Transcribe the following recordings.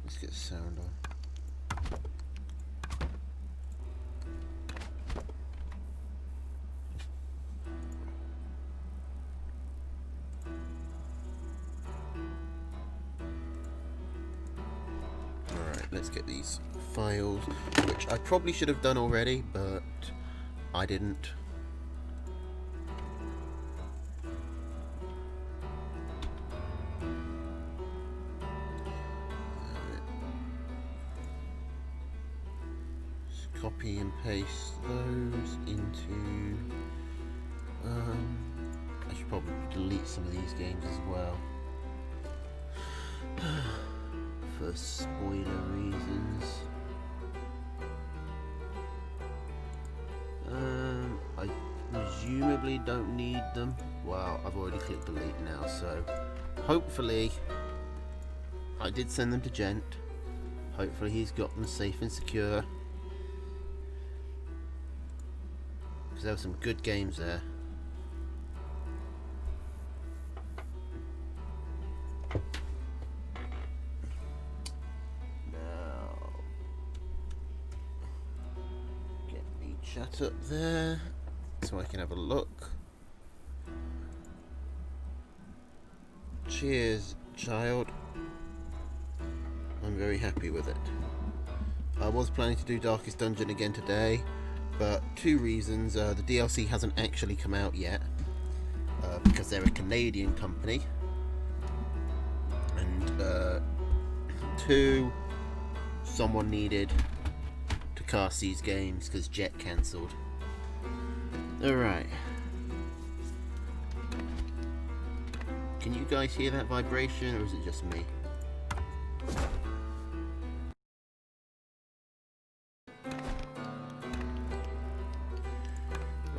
Let's get the sound on. Alright, let's get these files, which I probably should have done already, but I didn't. Copy and paste those into. I should probably delete some of these games as well for spoiler reasons. I presumably don't need them. Well, I've already clicked delete now, so hopefully I did send them to Gent. Hopefully he's got them safe and secure. Because there were some good games there. Now, get the chat up there so I can have a look. Cheers, child. I'm very happy with it. I was planning to do Darkest Dungeon again today, but two reasons. The DLC hasn't actually come out yet, because they're a Canadian company, and two, someone needed to cast these games because Jet cancelled. Alright. Can you guys hear that vibration, or is it just me?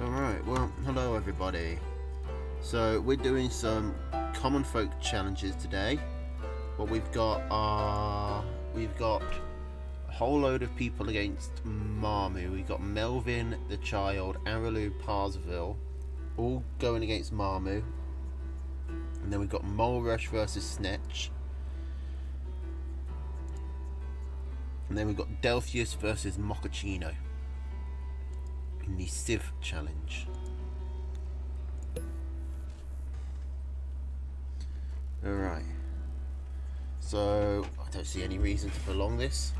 Alright, well, hello everybody. So, we're doing some Commonfolk challenges today. What we've got are... we've got a whole load of people against Marmu. We've got Melvin, the Child, Aralu, Parsville, all going against Marmu. And then we've got Mole Rush versus Snetch. And then we've got Delphius versus Mochaccino in the Civ challenge. Alright. So, I don't see any reason to prolong this.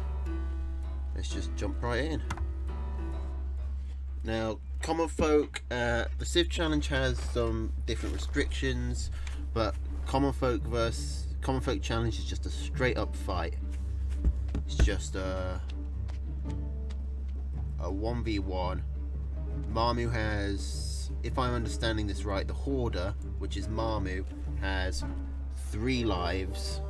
Let's just jump right in. Now, Commonfolk, the Civ challenge has some different restrictions, but Commonfolk challenge is just a straight up fight. It's just a 1v1. Marmu has, if I'm understanding this right, the Hoarder, which is Marmu, has 3 lives,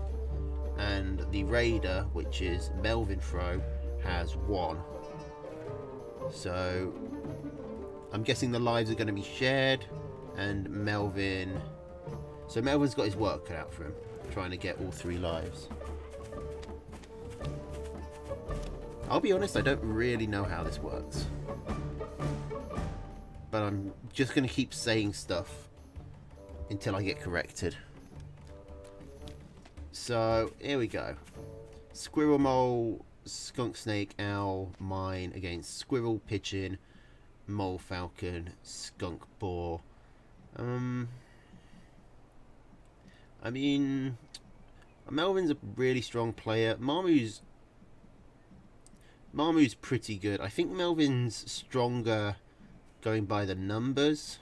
and the Raider, which is Melvin Fro, has 1. So I'm guessing the lives are going to be shared, and Melvin... so Melvin's got his work cut out for him, trying to get all 3 lives. I'll be honest, I don't really know how this works. But I'm just going to keep saying stuff until I get corrected. So, here we go. Squirrel, Mole, Skunk, Snake, Owl, Mine against Squirrel, Pigeon, Mole, Falcon, Skunk, Boar. I mean, Melvin's a really strong player. Marmu's pretty good. I think Melvin's stronger going by the numbers.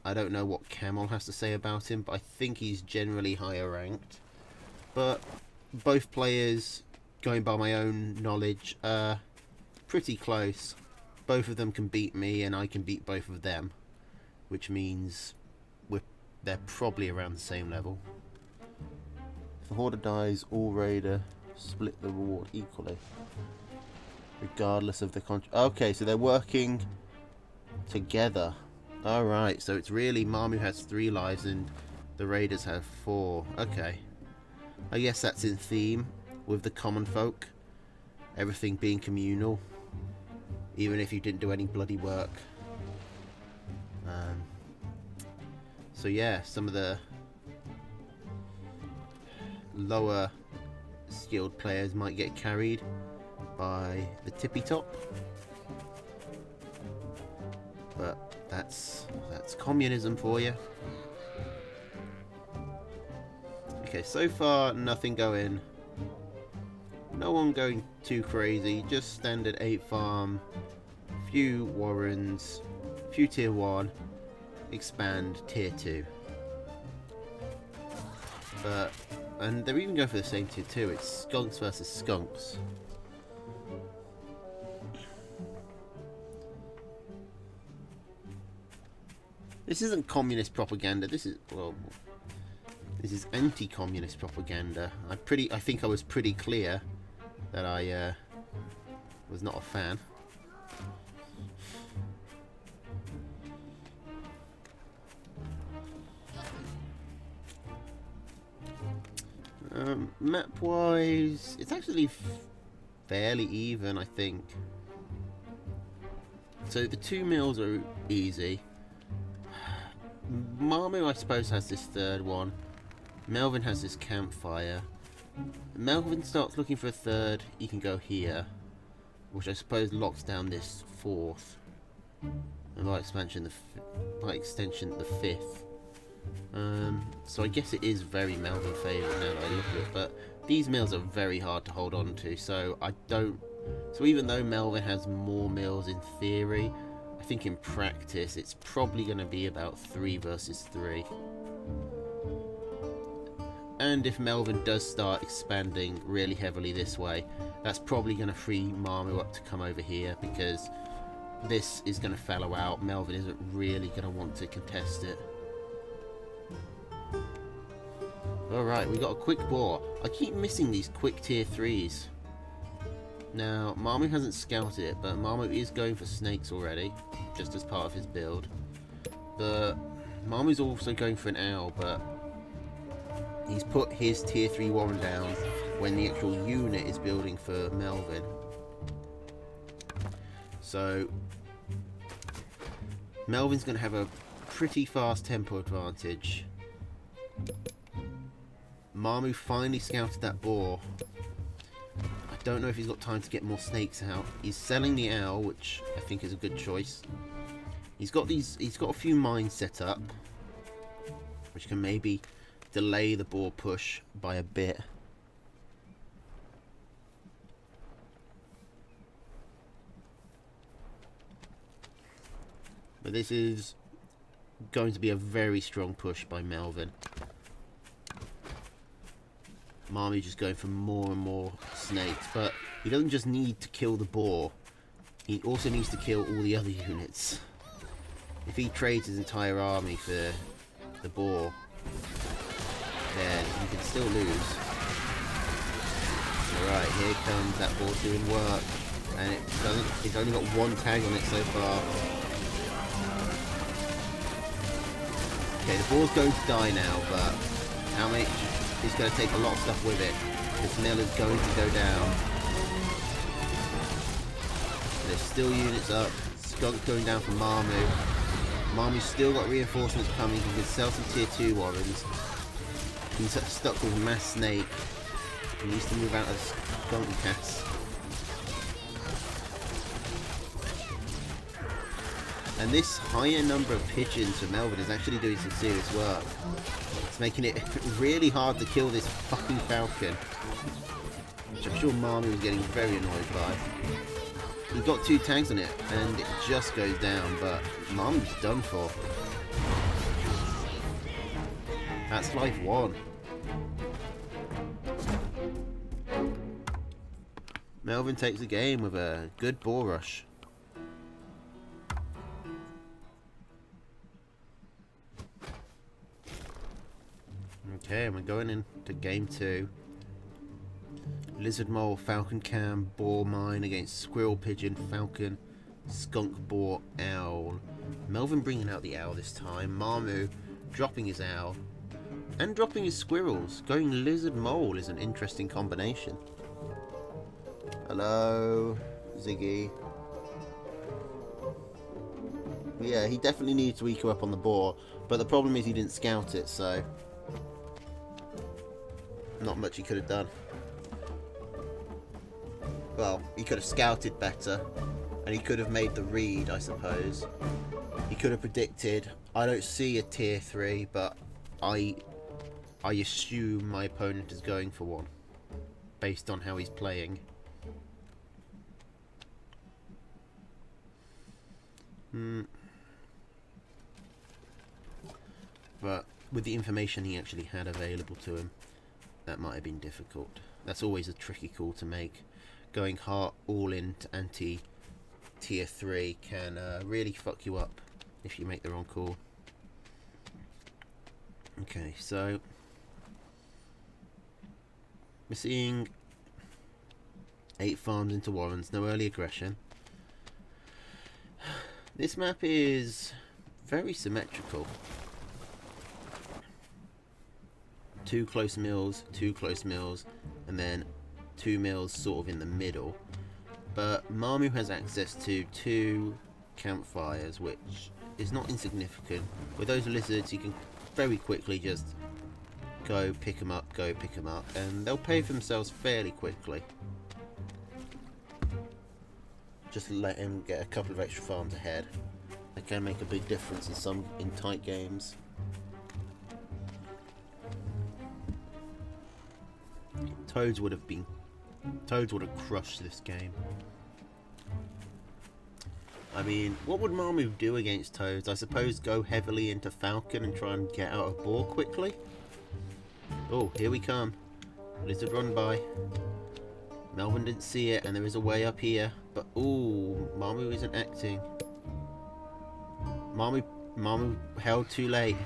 I don't know what Camel has to say about him, but I think he's generally higher ranked. But both players, going by my own knowledge, are pretty close. Both of them can beat me, and I can beat both of them, which means we're they're probably around the same level. If the Hoarder dies, all Raider split the reward equally, regardless of the okay, so they're working together. Alright, so it's really Mamu has 3 lives and the Raiders have 4. Okay. I guess that's in theme with the Commonfolk. Everything being communal. Even if you didn't do any bloody work. So yeah, some of the lower skilled players might get carried by the tippy top. But that's communism for you. Okay, so far nothing going. No one going too crazy. Just standard 8 farm, few warrens, few tier 1, expand tier 2. And they're even going for the same tier 2. It's skunks versus skunks. This isn't communist propaganda. This is, well, this is anti-communist propaganda. I think I was pretty clear that I was not a fan. Map-wise, it's actually fairly even, I think. So the 2 mills are easy. Mamu, I suppose, has this 3rd one. Melvin has this campfire. Melvin starts looking for a 3rd. He can go here, which I suppose locks down this 4th. And by extension, the 5th. So I guess it is very Melvin favoured now that I look at it, but these mills are very hard to hold on to, so so even though Melvin has more mills in theory, I think in practice it's probably going to be about 3 versus 3. And if Melvin does start expanding really heavily this way, that's probably going to free Mamu up to come over here, because this is going to fallow out. Melvin isn't really going to want to contest it. Alright, we got a quick boar. I keep missing these quick tier 3s. Now, Mamu hasn't scouted it, but Mamu is going for snakes already, just as part of his build. But Mamu's also going for an owl, but he's put his tier 3 warren down when the actual unit is building for Melvin. So Melvin's going to have a pretty fast tempo advantage. Mamu finally scouted that boar. I don't know if he's got time to get more snakes out. He's selling the owl, which I think is a good choice. He's got a few mines set up, which can maybe delay the boar push by a bit. But this is going to be a very strong push by Melvin. Mamu just going for more and more snakes, but he doesn't just need to kill the boar, he also needs to kill all the other units. If he trades his entire army for the boar, then he can still lose. Alright, here comes that boar doing work, and it's only got 1 tag on it so far. Okay, the boar's going to die now, but how many? It's going to take a lot of stuff with it. This mill is going to go down. There's still units up. Skunk going down for Mamu. Mamu's still got reinforcements coming. He can sell some tier 2 warrens. He's stuck with mass snake. He needs to move out of skunk cats. And this higher number of pigeons for Melvin is actually doing some serious work. It's making it really hard to kill this fucking falcon, which I'm sure Mamu was getting very annoyed by. He got 2 tags on it and it just goes down, but Mamu's done for. That's life 1. Melvin takes the game with a good boar rush. Okay, and we're going into game 2. Lizard Mole, Falcon Cam, Boar Mine against Squirrel Pigeon, Falcon, Skunk Boar, Owl. Melvin bringing out the owl this time. Marmu dropping his owl and dropping his squirrels. Going Lizard Mole is an interesting combination. Hello, Ziggy. Yeah, he definitely needs to eco up on the boar, but the problem is he didn't scout it, so not much he could have done. Well, he could have scouted better, and he could have made the read, I suppose. He could have predicted, I don't see a tier 3, but I assume my opponent is going for one, based on how he's playing. But with the information he actually had available to him, that might have been difficult. That's always a tricky call to make. Going all in to anti tier 3 can really fuck you up if you make the wrong call. Okay, so we're seeing 8 farms into Warrens, no early aggression. This map is very symmetrical. 2 close mills, 2 close mills, and then 2 mills sort of in the middle. But Marmu has access to 2 campfires, which is not insignificant. With those lizards, you can very quickly just go pick them up, and they'll pay for themselves fairly quickly. Just let him get a couple of extra farms ahead. That can make a big difference in tight games. Toads would have crushed this game. I mean, what would Marmu do against Toads? I suppose go heavily into Falcon and try and get out of Boar quickly. Oh, here we come. Lizard run by. Melvin didn't see it, and there is a way up here. But ooh, Marmu isn't acting. Marmu held too late.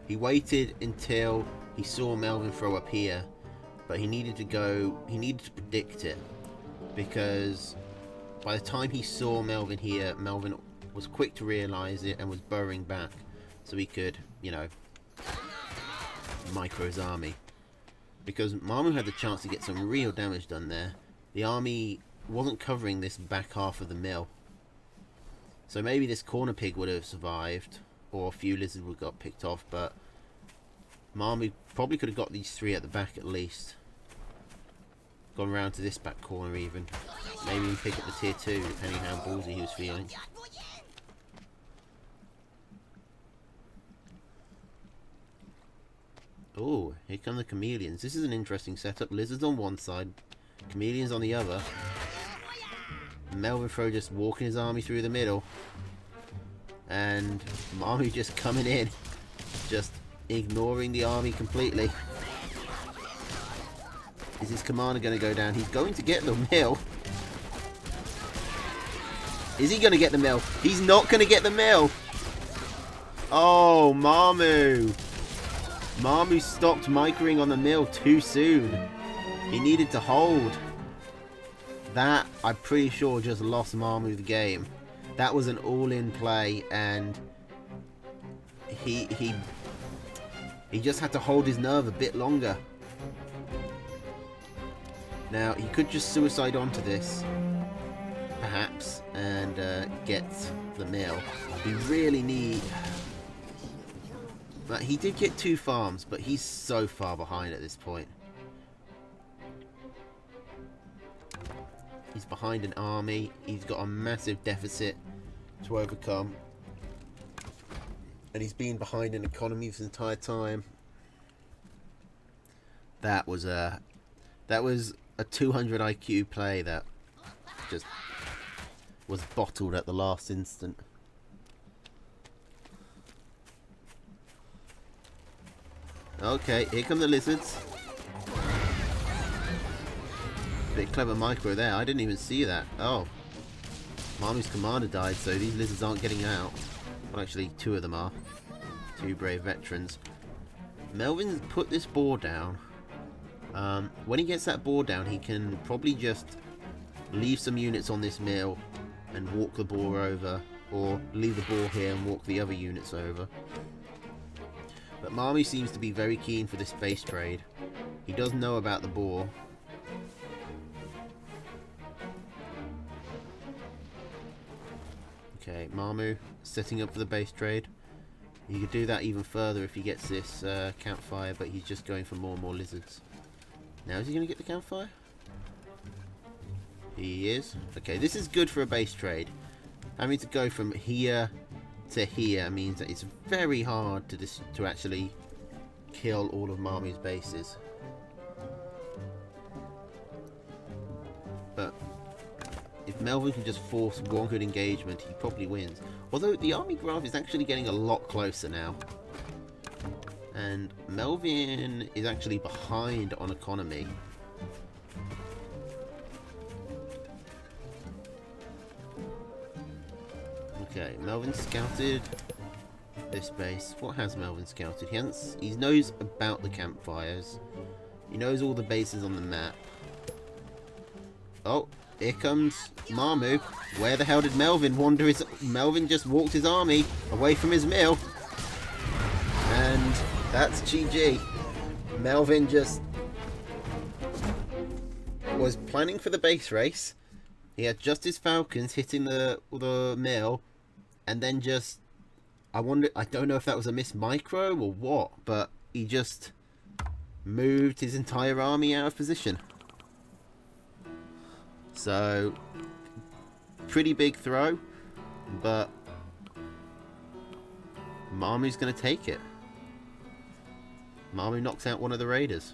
He waited until he saw Melvin throw up here, but he needed to predict it, because by the time he saw Melvin here, Melvin was quick to realise it and was burrowing back, so he could, you know, micro his army. Because Marmu had the chance to get some real damage done there. The army wasn't covering this back half of the mill, so maybe this corner pig would have survived, or a few lizards would have got picked off, but Marmu probably could have got these 3 at the back at least. Gone round to this back corner even. Maybe even pick up the tier 2, depending how ballsy he was feeling. Oh, here come the chameleons. This is an interesting setup. Lizards on one side, chameleons on the other. Melvin Fro just walking his army through the middle. And Marmu just coming in. Just ignoring the army completely. Is his commander going to go down? He's going to get the mill. Is he going to get the mill? He's not going to get the mill. Oh, Marmu. Marmu stopped microing on the mill too soon. He needed to hold. That, I'm pretty sure, just lost Marmu the game. That was an all-in play, and he just had to hold his nerve a bit longer. Now, he could just suicide onto this, perhaps, and get the mill. He really need... He did get 2 farms, but he's so far behind at this point. He's behind an army. He's got a massive deficit to overcome. And he's been behind an economy this entire time. That was a 200 IQ play that just was bottled at the last instant. Okay, here come the lizards. Bit clever micro there. I didn't even see that. Oh. Marmu's commander died, so these lizards aren't getting out. Well, actually, 2 of them are. two brave veterans. Melvin's put this boar down. When he gets that boar down, he can probably just leave some units on this mill and walk the boar over, or leave the boar here and walk the other units over. But Marmy seems to be very keen for this base trade. He does know about the boar. Okay, Marmu setting up for the base trade. You could do that even further if he gets this campfire, but he's just going for more and more lizards. Now is he going to get the campfire? He is. Okay, this is good for a base trade. Having to go from here to here means that it's very hard to actually kill all of Marmu's bases. But if Melvin can just force one good engagement, he probably wins. Although the army graph is actually getting a lot closer now. And Melvin is actually behind on economy. Okay, Melvin scouted this base. What has Melvin scouted? He knows about the campfires. He knows all the bases on the map. Oh, here comes Marmu. Where the hell did Melvin wander? Melvin just walked his army away from his mill. And that's GG. Melvin just was planning for the base race. He had just his falcons hitting the mill. And then just, I don't know if that was a miss micro or what, but he just moved his entire army out of position. So, pretty big throw, but Marmu's going to take it. Marmu knocks out one of the raiders.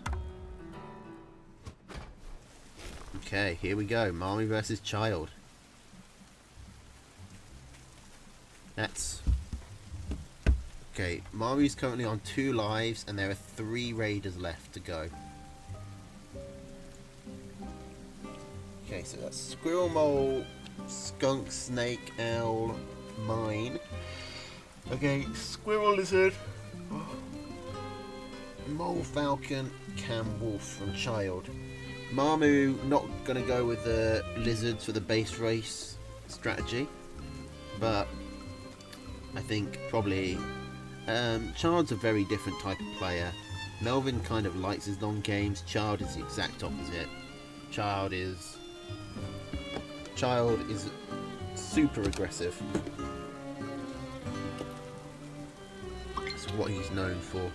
Okay, here we go. Marmu versus Child. That's... Okay, Marmu's currently on 2 lives, and there are 3 raiders left to go. Okay, so that's Squirrel, Mole, Skunk, Snake, Owl, Mine. Okay, Squirrel, Lizard, Mole, Falcon, Cam, Wolf from Child. Marmu not going to go with the Lizards for the base race strategy, but I think probably Child's a very different type of player. Melvin kind of likes his long games. Child is the exact opposite. Child is super aggressive. It's what he's known for.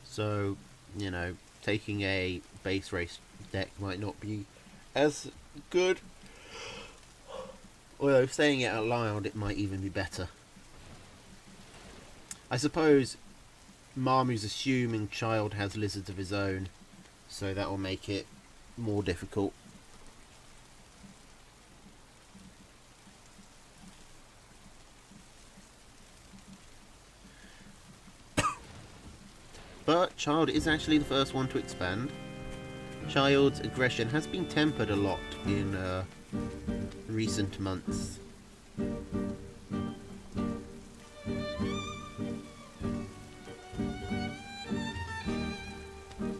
So, you know, taking a base race deck might not be as good. Although saying it out loud, it might even be better. I suppose Marmu's assuming Child has lizards of his own, so that will make it more difficult. But Child is actually the first one to expand. Child's aggression has been tempered a lot in recent months.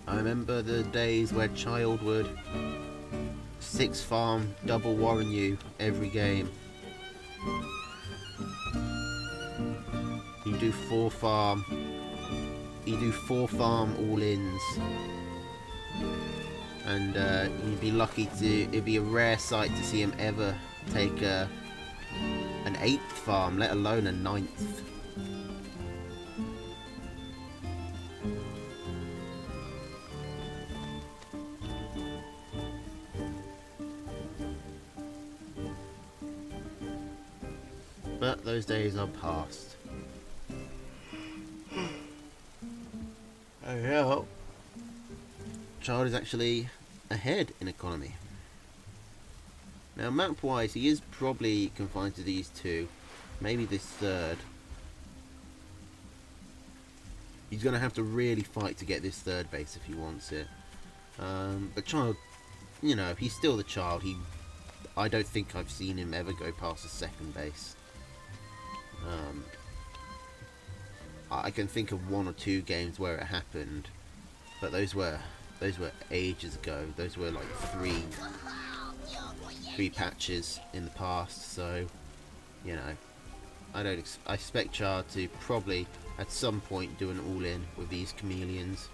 I remember the days where Child would 6 farm double warren you every game. You do 4 farm. You do 4 farm all-ins. And you'd be lucky to... It'd be a rare sight to see him ever take an 8th farm, let alone a 9th. But those days are past. Oh yeah. Child is actually ahead in economy. Now map wise he is probably confined to these 2. Maybe this 3rd. He's going to have to really fight to get this 3rd base if he wants it. But child, you know, he's still the child. I don't think I've seen him ever go past the second base. I can think of 1 or 2 games where it happened, but those were ages ago. Those were like three patches in the past. So, you know, I expect Char to probably at some point do an all-in with these chameleons.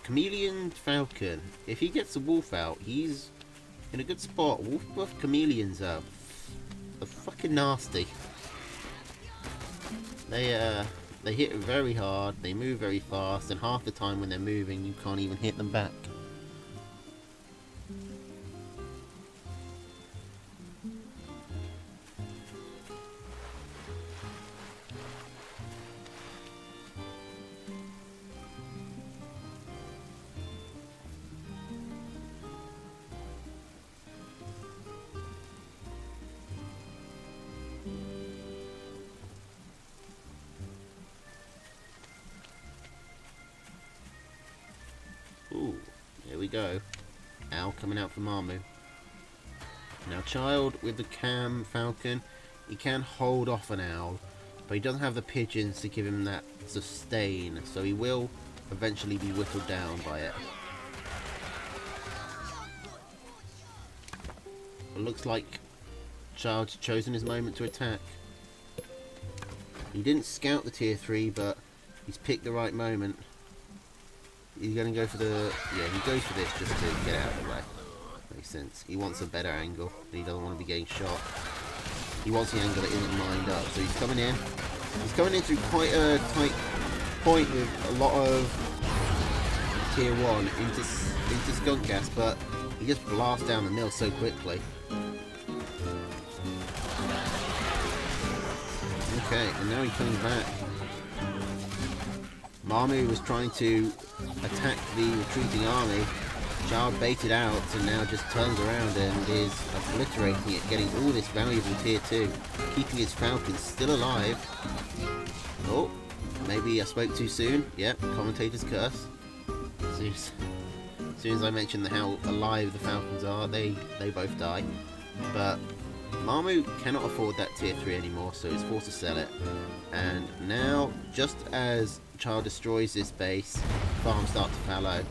Chameleon Falcon. If he gets the wolf out, he's in a good spot. Wolf buff chameleons are fucking nasty. They hit very hard, they move very fast, and half the time when they're moving you can't even hit them back. Ooh, here we go. Owl coming out for Marmu. Now, child with the cam falcon, he can hold off an owl, but he doesn't have the pigeons to give him that sustain, so he will eventually be whittled down by it. It looks like child's chosen his moment to attack. He didn't scout the tier 3, but he's picked the right moment. He's going to go for the... yeah, he goes for this just to get out of the way. Makes sense. He wants a better angle. He doesn't want to be getting shot. He wants the angle that isn't lined up. So he's coming in. He's coming in through quite a tight point with a lot of tier 1 into skunk gas, but he just blasts down the mill so quickly. Okay, and now he's coming back. Marmu was trying to attack the retreating army. Child baited out and now just turns around and is obliterating it, getting all this valuable tier 2, keeping his falcons still alive. Oh, maybe I spoke too soon. Yep, commentator's curse. As soon as I mentioned how alive the falcons are, they both die. But Marmu cannot afford that tier 3 anymore, so he's forced to sell it. And now, just as Child destroys this base, farms start to fallow,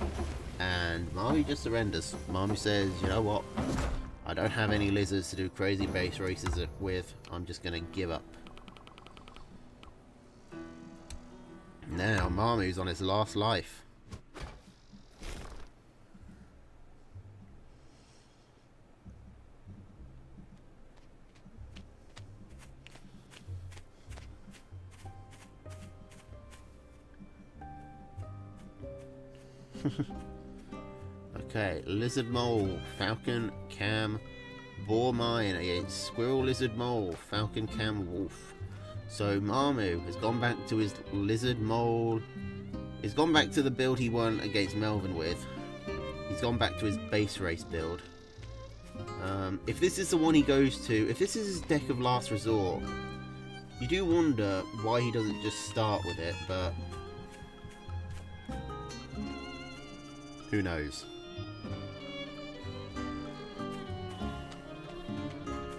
and Marmu just surrenders. Marmu says, you know what, I don't have any lizards to do crazy base races with, I'm just going to give up. Now Marmu's on his last life. Okay, lizard mole, falcon, cam, boar mine against squirrel, lizard mole, falcon, cam, wolf. So Marmu has gone back to his lizard mole. He's gone back to the build he won against Melvin with. He's gone back to his base race build. If this is the one he goes to, if this is his deck of last resort, you do wonder why he doesn't just start with it, but who knows?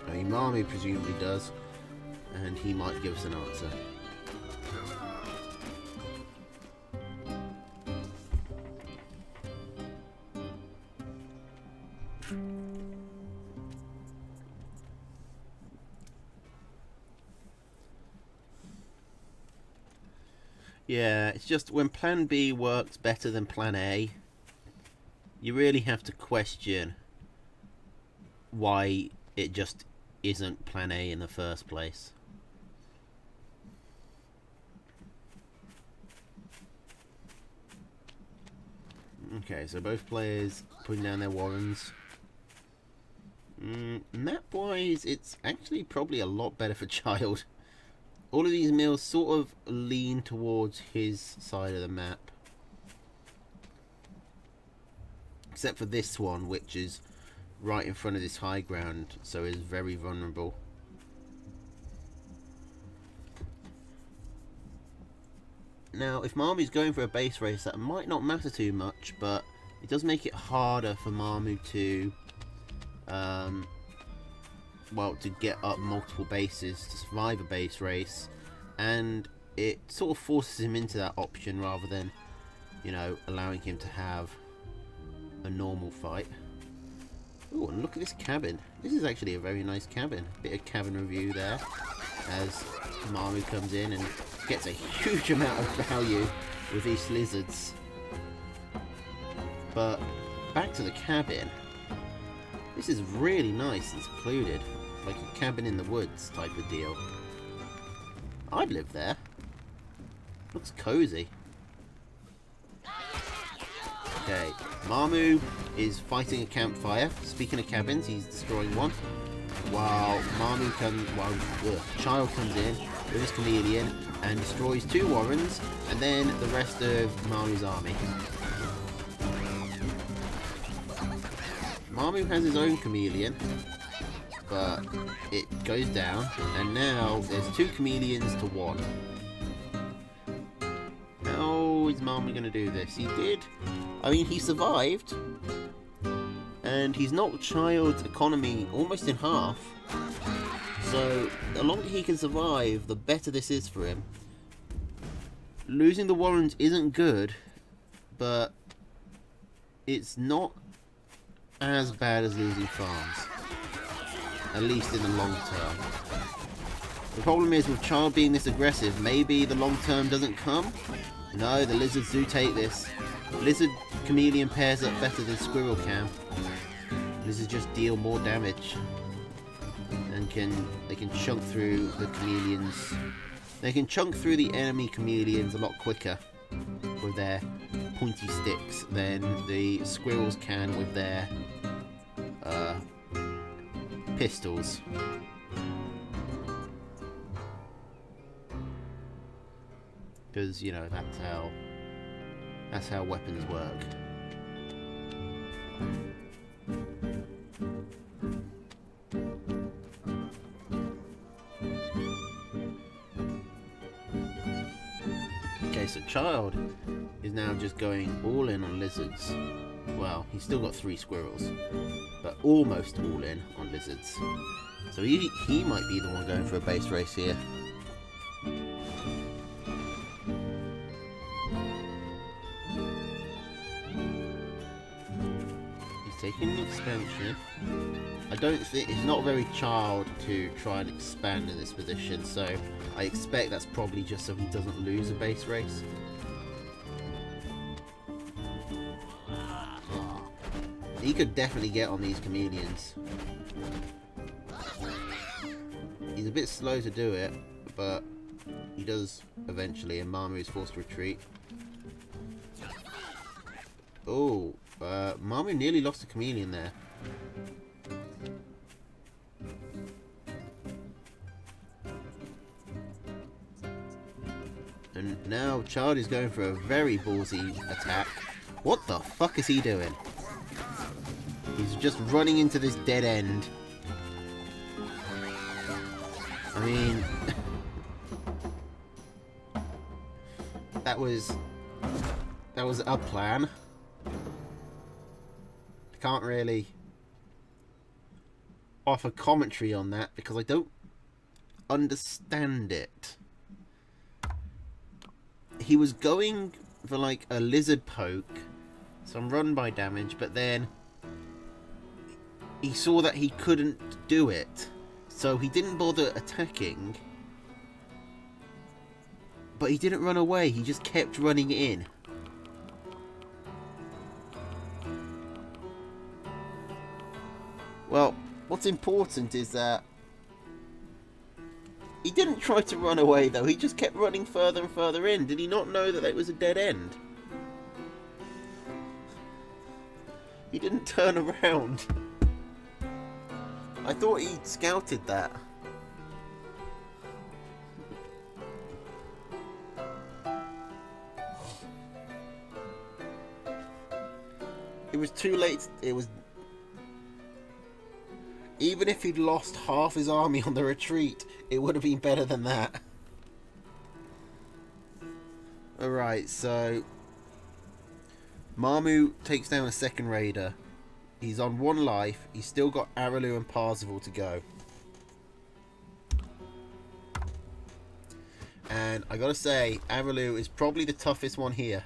I mean, Marmu presumably does, and he might give us an answer. Yeah, it's just when plan B works better than plan A, you really have to question why it just isn't plan A in the first place. Okay, so both players putting down their warrens. Map-wise, it's actually probably a lot better for Child. All of these mills sort of lean towards his side of the map. Except for this one, which is right in front of this high ground, so is very vulnerable. Now, if Marmu's going for a base race, that might not matter too much, but it does make it harder for Mamu to, well, to get up multiple bases to survive a base race, and it sort of forces him into that option rather than, you know, allowing him to have a normal fight. Oh, and look at this cabin. This is actually a very nice cabin. Bit of cabin review there as Mamu comes in and gets a huge amount of value with these lizards. But back to the cabin. This is really nice and secluded, like a cabin in the woods type of deal. I'd live there. Looks cozy. Okay, Mamu is fighting a campfire. Speaking of cabins, he's destroying one. While Child comes in with his chameleon and destroys 2 warrens, and then the rest of Mamu's army. Mamu has his own chameleon, but it goes down, and now there's 2 chameleons to 1. How is Mamu going to do this? He did. I mean, he survived, and he's knocked Child's economy almost in half. So, the longer he can survive, the better this is for him. Losing the warrens isn't good, but it's not as bad as losing farms, at least in the long term. The problem is with Child being this aggressive, maybe the long term doesn't come. No, the lizards do take this. Lizard chameleon pairs up better than squirrel can. Lizards just deal more damage, and they can chunk through the chameleons. They can chunk through the enemy chameleons a lot quicker with their pointy sticks than the squirrels can with their pistols. Because, you know, that's how weapons work. Okay, so Child is now just going all in on lizards. Well, he's still got 3 squirrels, but almost all in on lizards. So he might be the one going for a base race here. He's taking an expansion. I don't think it's not very Child to try and expand in this position, so I expect that's probably just so he doesn't lose a base race. He could definitely get on these chameleons. He's a bit slow to do it, but he does eventually, and Mamu is forced to retreat. Oh, Mamu nearly lost a chameleon there. And now Child is going for a very ballsy attack. What the fuck is he doing? He's just running into this dead end. I mean, that was a plan. I can't really offer commentary on that because I don't understand it. He was going for like a lizard poke, some run by damage, but then he saw that he couldn't do it, so he didn't bother attacking. But he didn't run away, he just kept running in. Well, what's important is that he didn't try to run away though, he just kept running further and further in. Did he not know that it was a dead end? He didn't turn around. I thought he'd scouted that. It was too late. It was... Even if he'd lost half his army on the retreat, it would have been better than that. Alright, so... Marmu takes down a second raider. He's on 1 life. He's still got Araloo and Parzival to go. And I gotta say, Araloo is probably the toughest one here.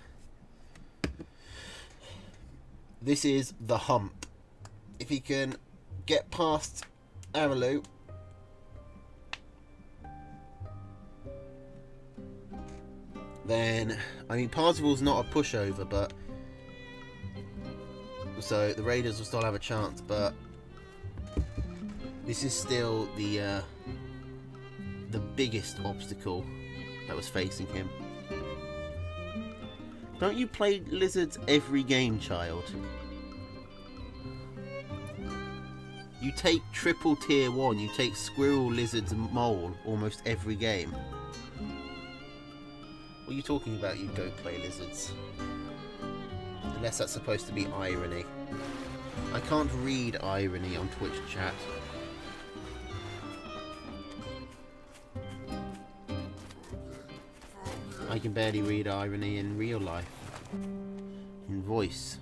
This is the hump. If he can get past Araloo, then, I mean, Parzival's not a pushover, but so the Raiders will still have a chance, but this is still the biggest obstacle that was facing him. Don't you play lizards every game, child? You take triple tier 1, you take squirrel, lizards and mole almost every game. What are you talking about, you don't play lizards? Unless that's supposed to be irony. I can't read irony on Twitch chat. I can barely read irony in real life. In voice.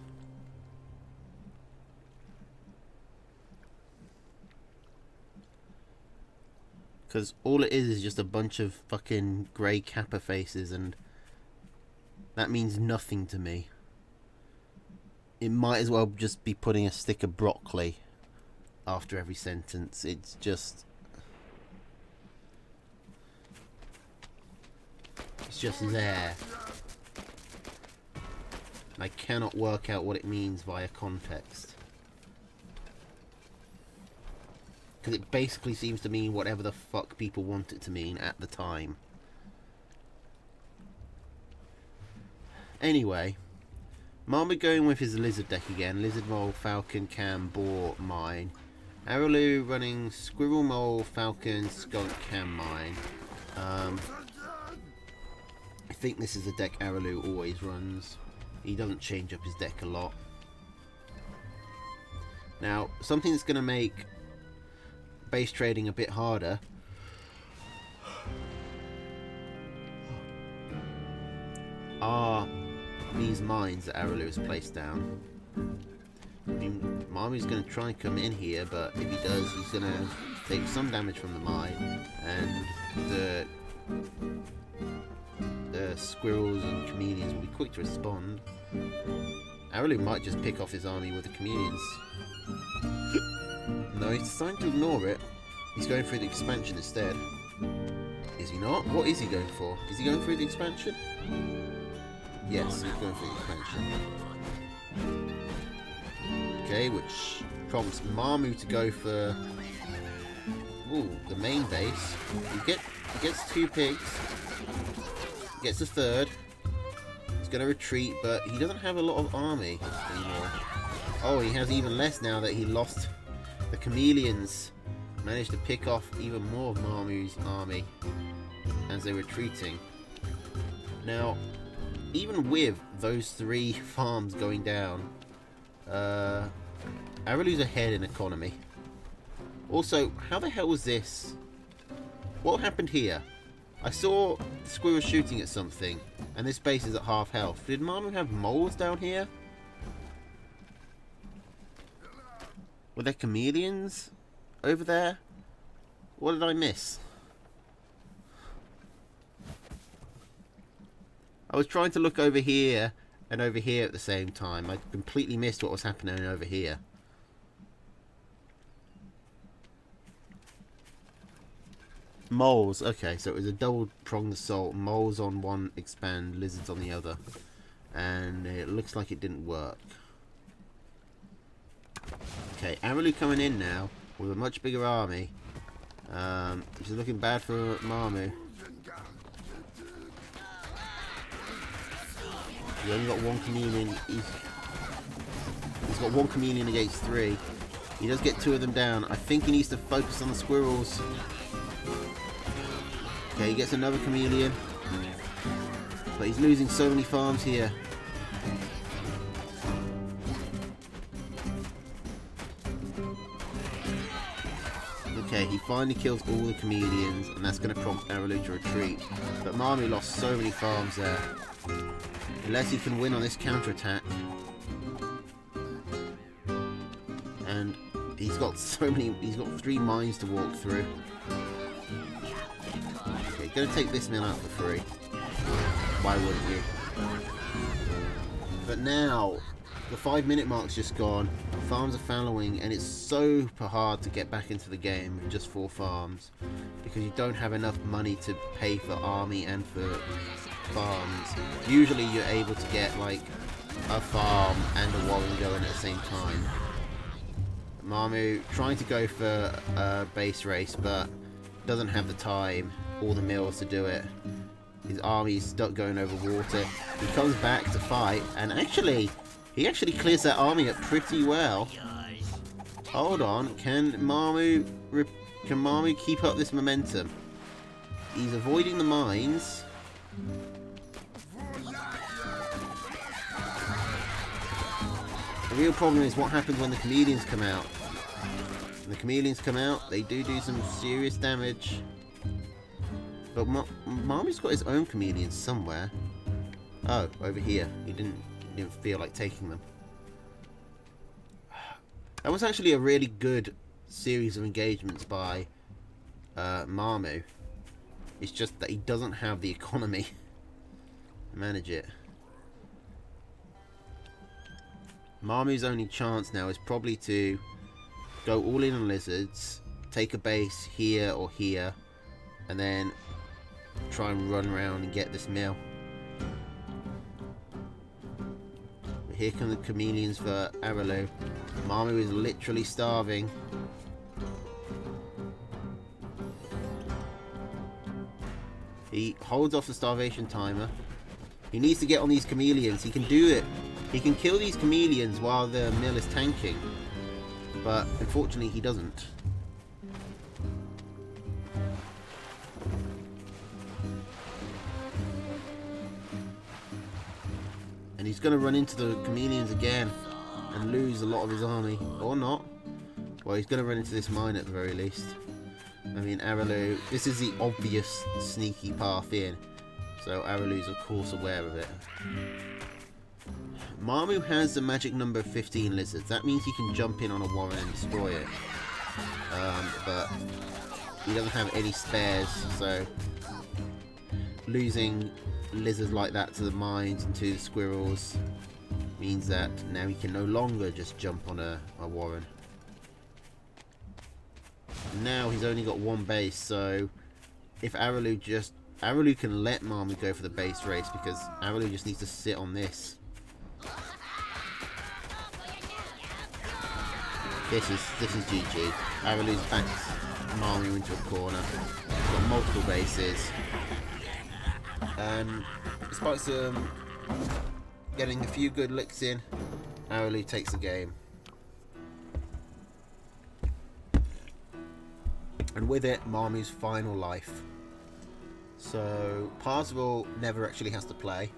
Because all it is just a bunch of fucking grey kappa faces, and that means nothing to me. It might as well just be putting a stick of broccoli after every sentence. It's just there. I cannot work out what it means via context. Because it basically seems to mean whatever the fuck people want it to mean at the time. Anyway, Marmu going with his lizard deck again. Lizard, mole, falcon, cam, boar, mine. Araloo running squirrel, mole, falcon, skunk, cam, mine. I think this is a deck Araloo always runs. He doesn't change up his deck a lot. Now, something that's going to make base trading a bit harder are these mines that Araloo has placed down. I mean, Marmu's going to try and come in here, but if he does, he's going to take some damage from the mine, and the squirrels and chameleons will be quick to respond. Araloo might just pick off his army with the chameleons. No, he's deciding to ignore it. He's going through the expansion instead. Is he not? What is he going for? Is he going through the expansion? Yes, he's going through the expansion. Okay, which prompts Marmu to go for the main base. He gets 2 pigs. Gets a third. He's going to retreat, but he doesn't have a lot of army anymore. Oh, he has even less now that he lost the chameleons. Managed to pick off even more of Marmu's army as they're retreating. Now, even with those 3 farms going down, Araloo's ahead in economy. Also, how the hell was this? What happened here? I saw the squirrel shooting at something, and this base is at half health. Did Marmu have moles down here? Were there chameleons over there? What did I miss? I was trying to look over here and over here at the same time. I completely missed what was happening over here. Moles, okay, so it was a double-pronged assault. Moles on one expand, lizards on the other. And it looks like it didn't work. Okay, Araloo coming in now with a much bigger army. Which is looking bad for Marmu. He only got 1 chameleon. He's got 1 chameleon against 3. He does get 2 of them down. I think he needs to focus on the squirrels. Okay, he gets another chameleon. But he's losing so many farms here. Okay, he finally kills all the chameleons, and that's going to prompt Araloo to retreat. But Marmu lost so many farms there. Unless he can win on this counterattack, and he's got so many. He's got 3 mines to walk through. Okay, gonna take this mill out for free. Why wouldn't you? But now, the 5-minute mark's just gone. Farms are fallowing, and it's super hard to get back into the game with just 4 farms because you don't have enough money to pay for army and for farms. Usually, you're able to get like a farm and a warren going at the same time. Marmu trying to go for a base race, but doesn't have the time or the mills to do it. His army's stuck going over water. He comes back to fight, and he actually clears that army up pretty well. Hold on, can Marmu keep up this momentum? He's avoiding the mines. The real problem is what happens when the chameleons come out. When the chameleons come out, they do some serious damage. But Marmu's got his own chameleons somewhere. Oh, over here. He didn't feel like taking them. That was actually a really good series of engagements by Marmu. It's just that he doesn't have the economy to manage it. Marmu's only chance now is probably to go all in on lizards, take a base here or here, and then try and run around and get this mill. But here come the chameleons for Aralo. Marmu is literally starving. He holds off the starvation timer. He needs to get on these chameleons. He can do it. He can kill these chameleons while the mill is tanking. But unfortunately he doesn't. And he's going to run into the chameleons again and lose a lot of his army. Or not. Well, he's going to run into this mine at the very least. I mean, Aralo, this is the obvious sneaky path in. So Aralu's of course aware of it. Marmu has the magic number 15 lizards. That means he can jump in on a warren and destroy it. But he doesn't have any spares, so losing lizards like that to the mines and to the squirrels means that now he can no longer just jump on a warren. Now he's only got 1 base, so if Aralu can let Marmu go for the base race because Aralu just needs to sit on this. This is GG. Aralu's backed Marmu into a corner. He's got multiple bases. And despite getting a few good licks in, Aralu takes the game. And with it, Marmu's final life. So Parzival never actually has to play.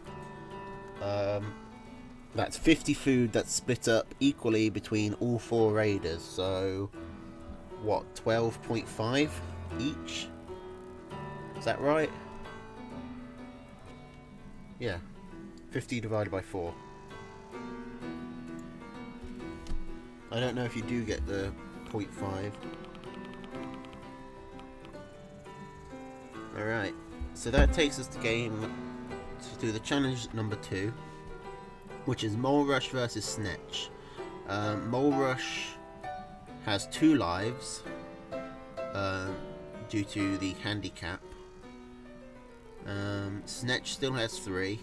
That's 50 food that's split up equally between all 4 raiders. So what, 12.5 each? Is that right? Yeah, 50 divided by 4. I don't know if you do get the 0.5. Alright, so that takes us to the challenge number 2, which is Mole Rush versus Snatch. Mole Rush has 2 lives due to the handicap. Snatch still has 3,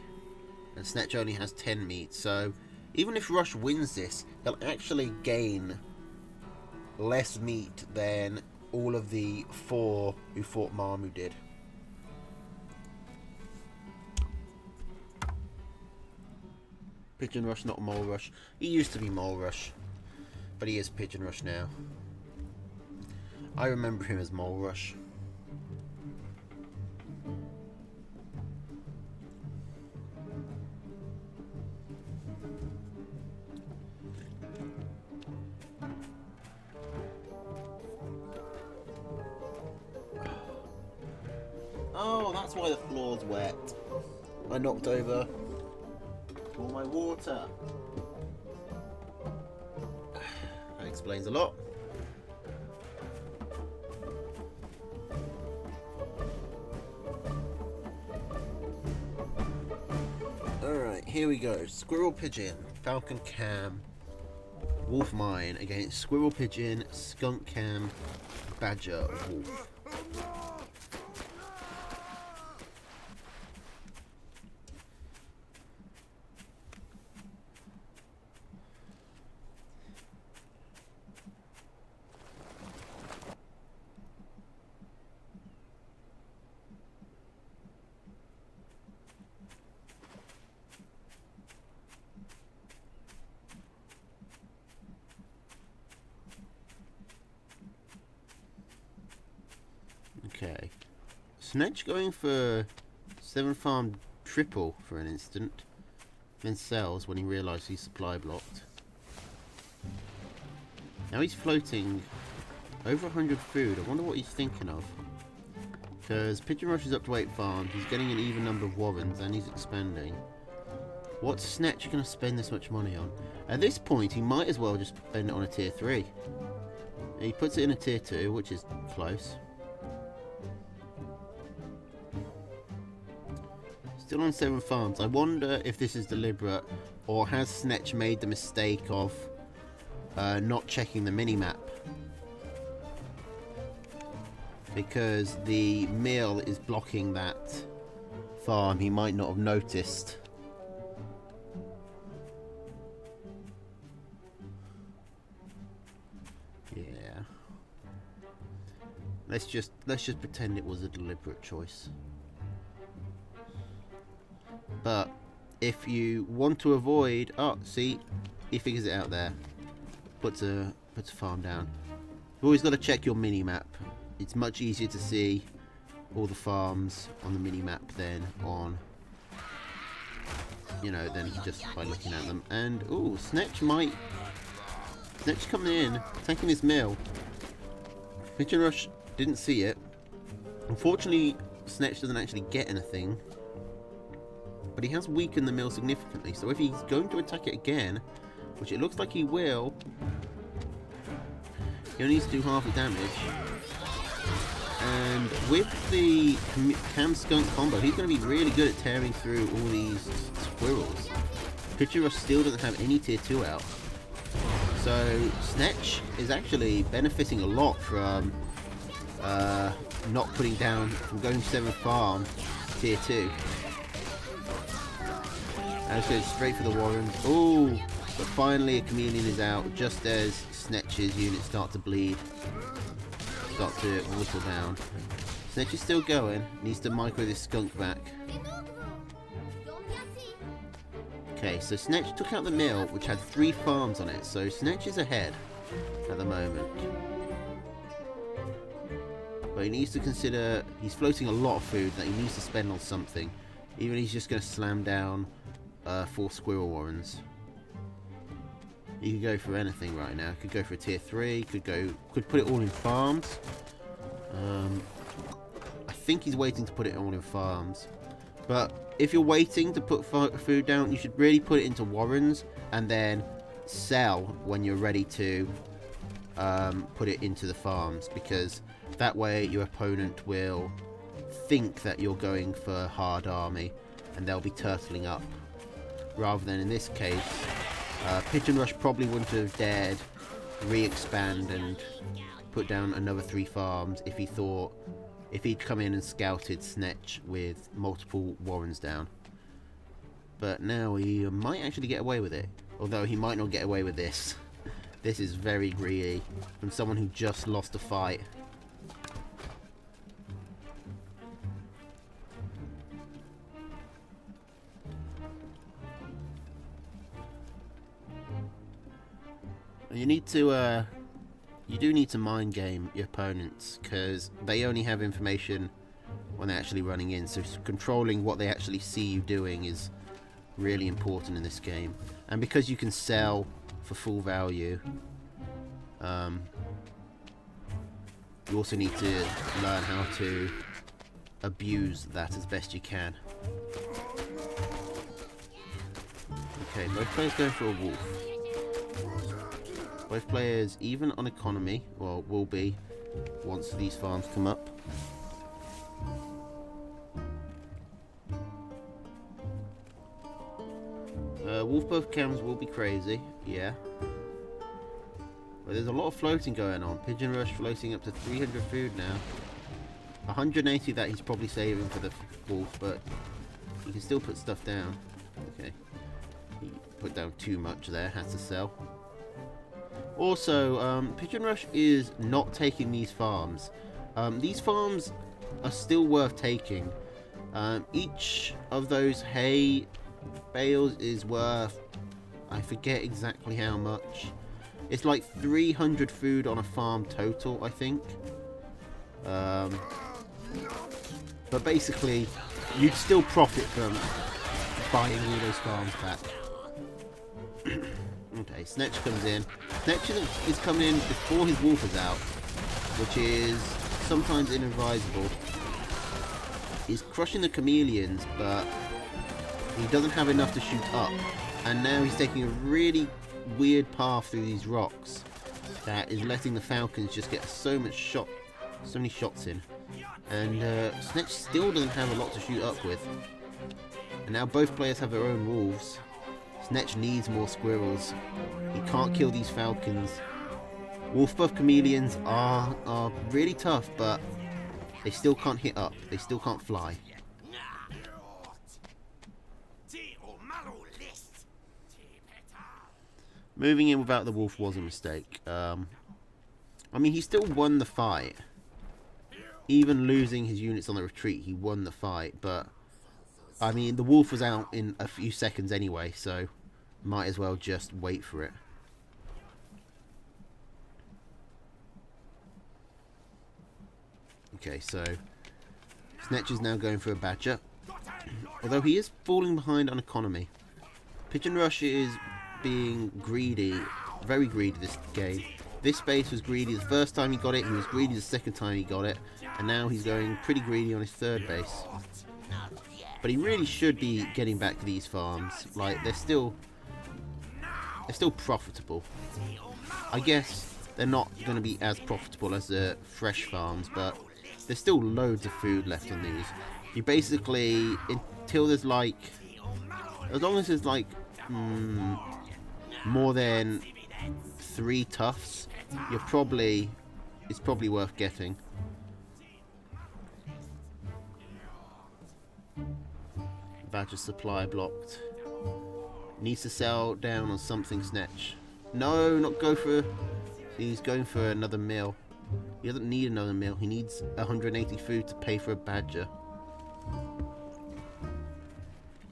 and Snatch only has 10 meat, so even if Rush wins this, he'll actually gain less meat than all of the 4 who fought Marmu did. Pigeon Rush, not Mole Rush. He used to be Mole Rush, but he is Pigeon Rush now. I remember him as Mole Rush. Oh, that's why the floor's wet. I knocked over all my water. That explains a lot. Alright, here we go. Squirrel Pigeon, Falcon Cam, Wolf Mine against Squirrel Pigeon, Skunk Cam, Badger Wolf. Okay, Snatch going for 7 farm triple for an instant, then sells when he realises he's supply blocked. Now he's floating over 100 food. I wonder what he's thinking of, because Pigeon Rush is up to 8 farms, he's getting an even number of warrens and he's expanding. What's Snatch going to spend this much money on? At this point he might as well just spend it on a tier 3. He puts it in a tier 2, which is close. Still on 7 farms. I wonder if this is deliberate, or has Snatch made the mistake of not checking the minimap, because the mill is blocking that farm. He might not have noticed. Yeah. Let's just pretend it was a deliberate choice. But if you want to avoid, oh, see, he figures it out there. Puts a farm down. You've always got to check your mini map. It's much easier to see all the farms on the mini map than on, you know, than just by looking at them. And ooh, Snatch coming in, taking his mill. Pigeon Rush didn't see it. Unfortunately, Snatch doesn't actually get anything. But he has weakened the mill significantly, so if he's going to attack it again, which it looks like he will, he only needs to do half the damage. And with the Cam Skunk combo, he's going to be really good at tearing through all these squirrels. Pigeon Rush still doesn't have any tier 2 out. So Snatch is actually benefiting a lot from not putting down, from going 7 farm tier 2. And let's go straight for the warrens. Oh, but finally a chameleon is out just as Snatch's units start to bleed. Start to whittle down. Snatch is still going. Needs to micro this skunk back. Okay, so Snatch took out the mill, which had 3 farms on it. So Snatch is ahead at the moment. But he needs to consider, he's floating a lot of food that he needs to spend on something. Even if he's just going to slam down 4 squirrel warrens. You could go for anything right now. Could go for a tier 3. Could put it all in farms. I think he's waiting to put it all in farms. But if you're waiting to put food down, you should really put it into warrens and then sell when you're ready to put it into the farms, because that way your opponent will think that you're going for hard army and they'll be turtling up. Rather than in this case, Pigeon Rush probably wouldn't have dared re-expand and put down another 3 farms if he thought, if he'd come in and scouted Snatch with multiple warrens down. But now he might actually get away with it, although he might not get away with this. This is very greedy from someone who just lost a fight. You need to, you do need to mind game your opponents, because they only have information when they're actually running in. So controlling what they actually see you doing is really important in this game. And because you can sell for full value, you also need to learn how to abuse that as best you can. Okay, both players go for a wolf. Both players, even on economy, well, will be once these farms come up. Wolf buff cams will be crazy, yeah. But there's a lot of floating going on. Pigeon Rush floating up to 300 food now. 180 that he's probably saving for the wolf, but he can still put stuff down. Okay. He put down too much there, has to sell. Also, Pigeon Rush is not taking these farms. These farms are still worth taking. Each of those hay bales is worth, I forget exactly how much. It's like 300 food on a farm total, I think. But basically, you'd still profit from buying all those farms back. Okay, Snetch comes in. Snetch is coming in before his wolf is out, which is sometimes inadvisable. He's crushing the chameleons, but he doesn't have enough to shoot up. And now he's taking a really weird path through these rocks that is letting the falcons just get so many shots in. And Snetch still doesn't have a lot to shoot up with. And now both players have their own wolves. Snetch needs more squirrels. He can't kill these falcons. Wolf buff chameleons are really tough, but they still can't hit up. They still can't fly. Moving in without the wolf was a mistake. I mean, he still won the fight. Even losing his units on the retreat, he won the fight. But, I mean, the wolf was out in a few seconds anyway, so might as well just wait for it. Okay, so Snetch is now going for a badger. Although he is falling behind on economy. Pigeon Rush is being greedy, very greedy this game. This base was greedy the first time he got it, he was greedy the second time he got it, and now he's going pretty greedy on his third base. But he really should be getting back to these farms. Like, they're still profitable. I guess they're not going to be as profitable as the fresh farms, but there's still loads of food left on these. You basically, until there's like, as long as there's like more than 3 tufts, it's probably worth getting. Badger supply blocked. Needs to sell down on something, Snetch. No, not go for... He's going for another meal. He doesn't need another meal. He needs 180 food to pay for a badger.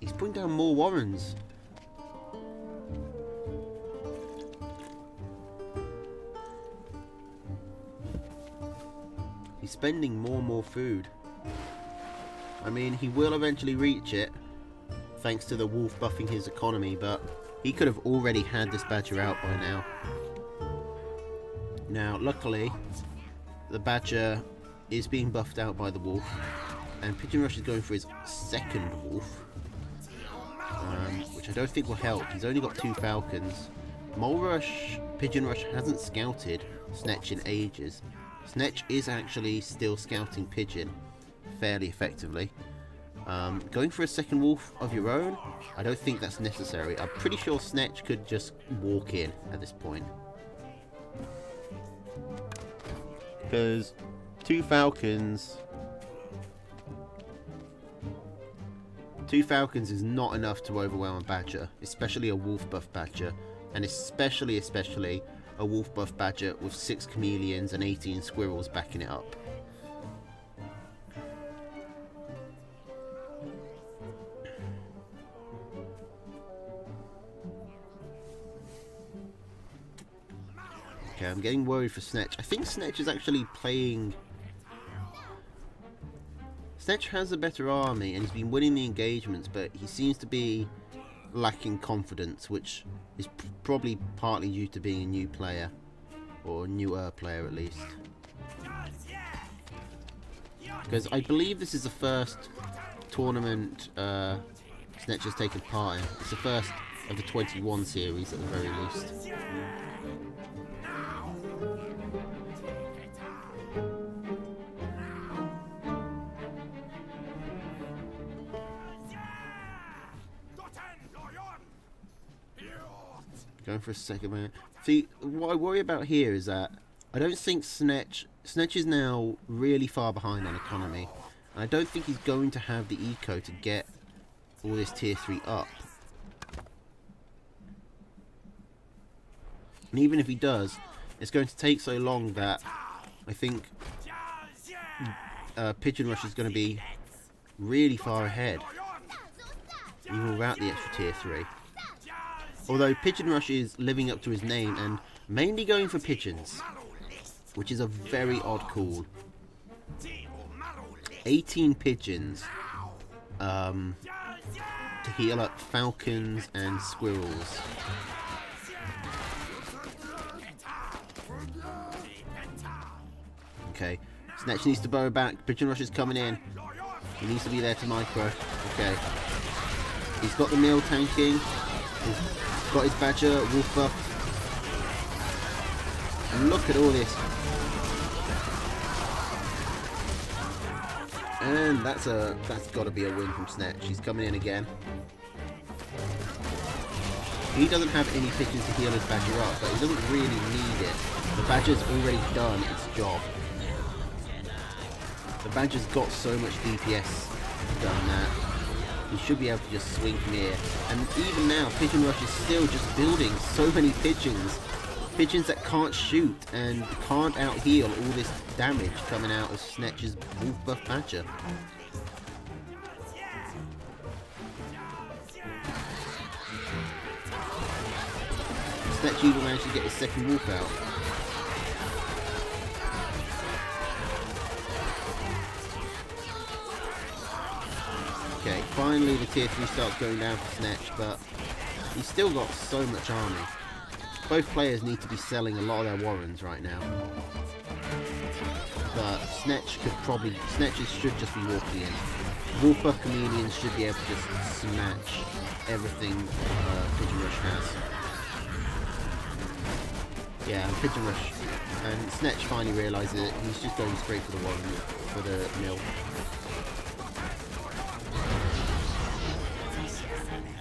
He's putting down more warrens. He's spending more and more food. I mean, he will eventually reach it, thanks to the wolf buffing his economy, but he could have already had this badger out by now. Now, luckily, the badger is being buffed out by the wolf, and Pigeon Rush is going for his second wolf, which I don't think will help. He's only got 2 falcons. Pigeon Rush hasn't scouted Snetch in ages. Snetch is actually still scouting Pigeon fairly effectively. Going for a second wolf of your own, I don't think that's necessary. I'm pretty sure Snetch could just walk in at this point. Because 2 falcons is not enough to overwhelm a badger, especially a wolf buff badger, and especially a wolf buff badger with 6 chameleons and 18 squirrels backing it up. Okay, I'm getting worried for Snetch. I think Snetch is actually playing... Snetch has a better army and he's been winning the engagements, but he seems to be lacking confidence, which is probably partly due to being a new player, or a newer player at least. Because I believe this is the first tournament Snetch has taken part in. It's the first of the 21 series at the very least. Going for a second man. See, what I worry about here is that I don't think Snetch is now really far behind on economy. And I don't think he's going to have the eco to get all this tier 3 up. And even if he does, it's going to take so long that I think Pigeon Rush is going to be really far ahead, even without the extra tier 3. Although Pigeon Rush is living up to his name and mainly going for pigeons, which is a very odd call. 18 pigeons to heal up falcons and squirrels. Okay, Snatch needs to burrow back. Pigeon Rush is coming in. He needs to be there to micro. Okay. He's got the mill tanking. He's got his badger, wolf buff. And look at all this. And that's got to be a win from Snatch. He's coming in again. He doesn't have any pigeons to heal his badger up, but he doesn't really need it. The badger's already done its job. The badger's got so much DPS done that he should be able to just swing from here. And even now, Pigeon Rush is still just building so many pigeons. Pigeons that can't shoot and can't out-heal all this damage coming out of Snetch's wolf buff badger. Snetch even managed to get his second wolf out. Okay, finally the tier 3 starts going down for Snetch, but he's still got so much army. Both players need to be selling a lot of their warrens right now. But Snetches should just be walking in. Wolf buff chameleons should be able to just smash everything Pigeon Rush has. Yeah, and Pigeon Rush and Snetch finally realises it. He's just going straight for the warren, for the mill.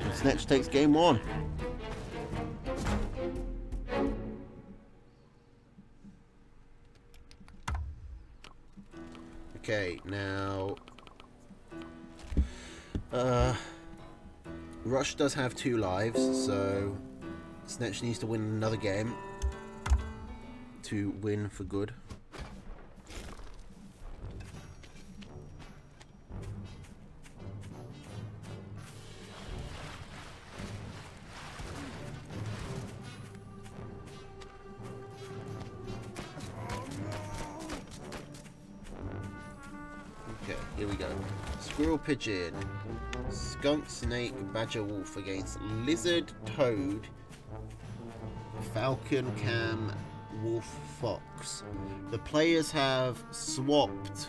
And Snetch takes game 1. Okay, now Rush does have 2 lives, so Snetch needs to win another game to win for good. Okay, here we go. Squirrel pigeon, skunk, snake, badger, wolf against lizard, toad, falcon, cam, wolf, fox. The players have swapped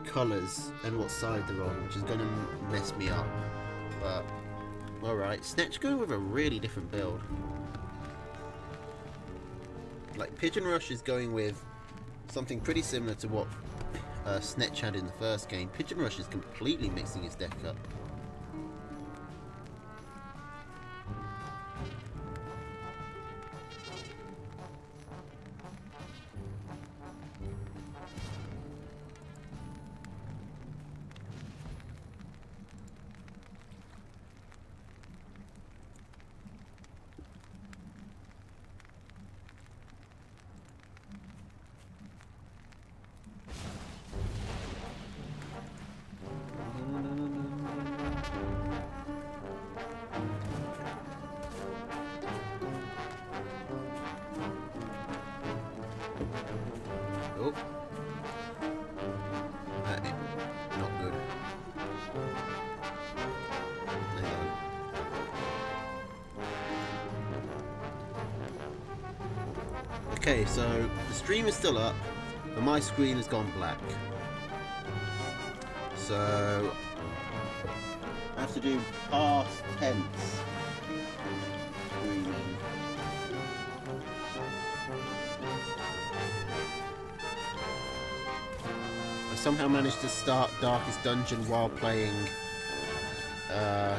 colours and what side they're on, which is going to mess me up. But alright, Snetch going with a really different build. Like Pigeon Rush is going with something pretty similar to what Snetch had in the first game. Pigeon Rush is completely mixing his deck up. Oh. Not good. Hang on. Okay, so the stream is still up, but my screen has gone black. So I have to do past tense. Somehow managed to start Darkest Dungeon while playing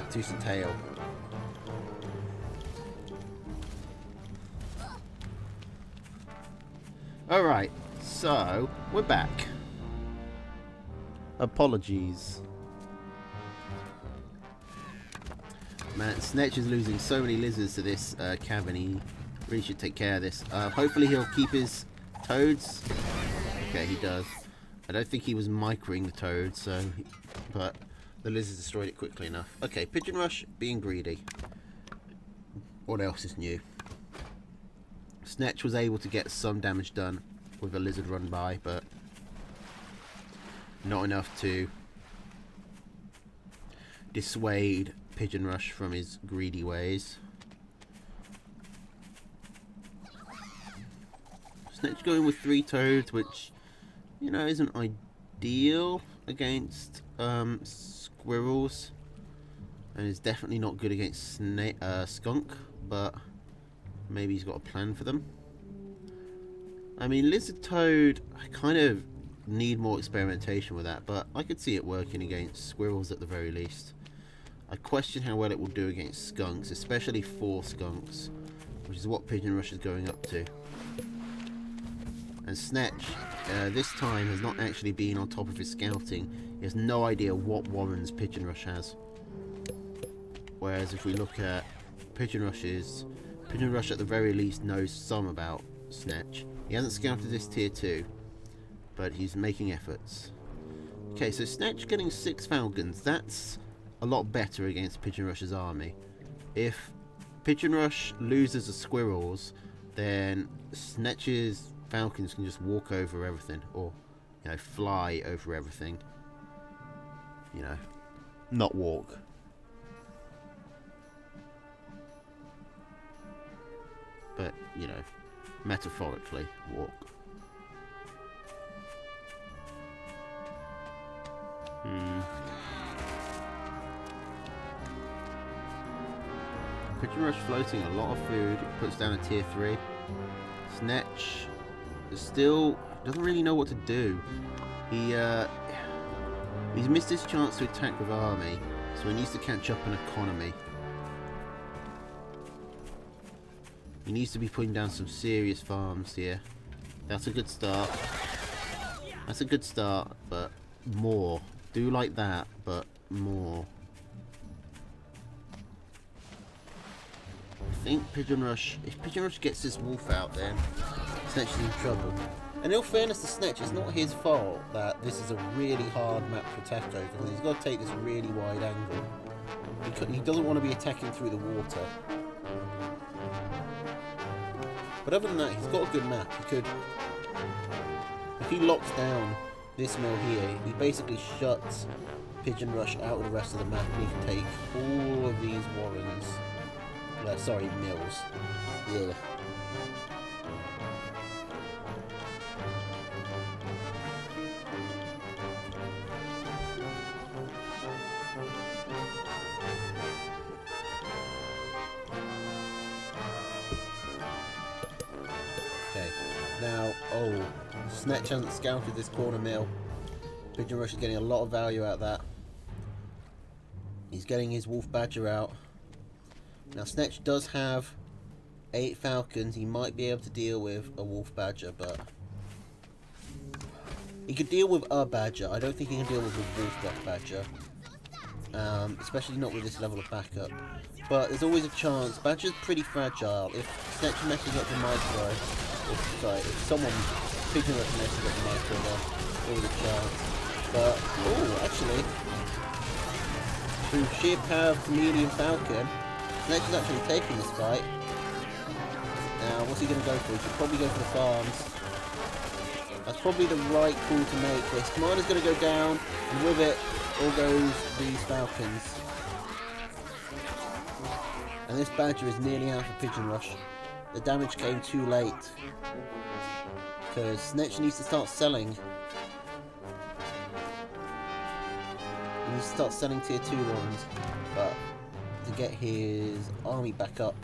Tooth and Tail. Alright, so we're back. Apologies. Man, Snetch is losing so many lizards to this cavern. He really should take care of this. Hopefully he'll keep his toads. Okay, he does. I don't think he was microing the toad, so, but the lizards destroyed it quickly enough. Okay, Pigeon Rush being greedy. What else is new? Snetch was able to get some damage done with a lizard run by, but not enough to dissuade Pigeon Rush from his greedy ways. Snetch going with 3 toads, which, you know, isn't ideal against squirrels, and is definitely not good against skunk, but maybe he's got a plan for them. I mean, lizard toad, I kind of need more experimentation with that, but I could see it working against squirrels at the very least. I question how well it will do against skunks, especially 4 skunks, which is what Pigeon Rush is going up to. And Snetch, this time, has not actually been on top of his scouting. He has no idea what warrens Pigeon Rush has. Whereas if we look at Pigeon Rush at the very least knows some about Snetch. He hasn't scouted this tier 2, but he's making efforts. Okay, so Snetch getting 6 falcons, that's a lot better against Pigeon Rush's army. If Pigeon Rush loses the squirrels, then Snetch's falcons can just walk over everything, or, you know, fly over everything. You know, not walk. But, you know, metaphorically walk. Pigeon Rush floating a lot of food, puts down a tier 3. Snetch still doesn't really know what to do. He's missed his chance to attack with army, so he needs to catch up in economy. He needs to be putting down some serious farms here. That's a good start. That's a good start, but more. Do like that, but more. I think Pigeon Rush, if Pigeon Rush gets this wolf out, then Snetch is in trouble. And in all fairness to Snetch, it's not his fault that this is a really hard map to attack over, because he's got to take this really wide angle. He doesn't want to be attacking through the water. But other than that, he's got a good map. He could, if he locks down this mill here, he basically shuts Pigeon Rush out of the rest of the map, and he can take all of these warrens. Sorry, mills. Yeah. Okay. Now, Snetch hasn't scouted this corner mill. Pigeon Rush is getting a lot of value out of that. He's getting his wolf badger out. Now Snetch does have 8 falcons. He might be able to deal with a wolf badger, but he could deal with a badger. I don't think he can deal with a wolf badger, especially not with this level of backup. But there's always a chance. Badger's pretty fragile. If Snetch messes up the micro, if someone Pigeon Rush messes up the micro, there's always a chance. But actually, through sheer power of Chameleon Falcon, Snetch is actually taking this fight. Now, what's he going to go for? He should probably go for the farms. That's probably the right call to make. But his commander's going to go down, and with it, all goes these falcons. And this badger is nearly out for Pigeon Rush. The damage came too late, because Snetch needs to start selling. He needs to start selling tier 2 ones, but to get his army back up.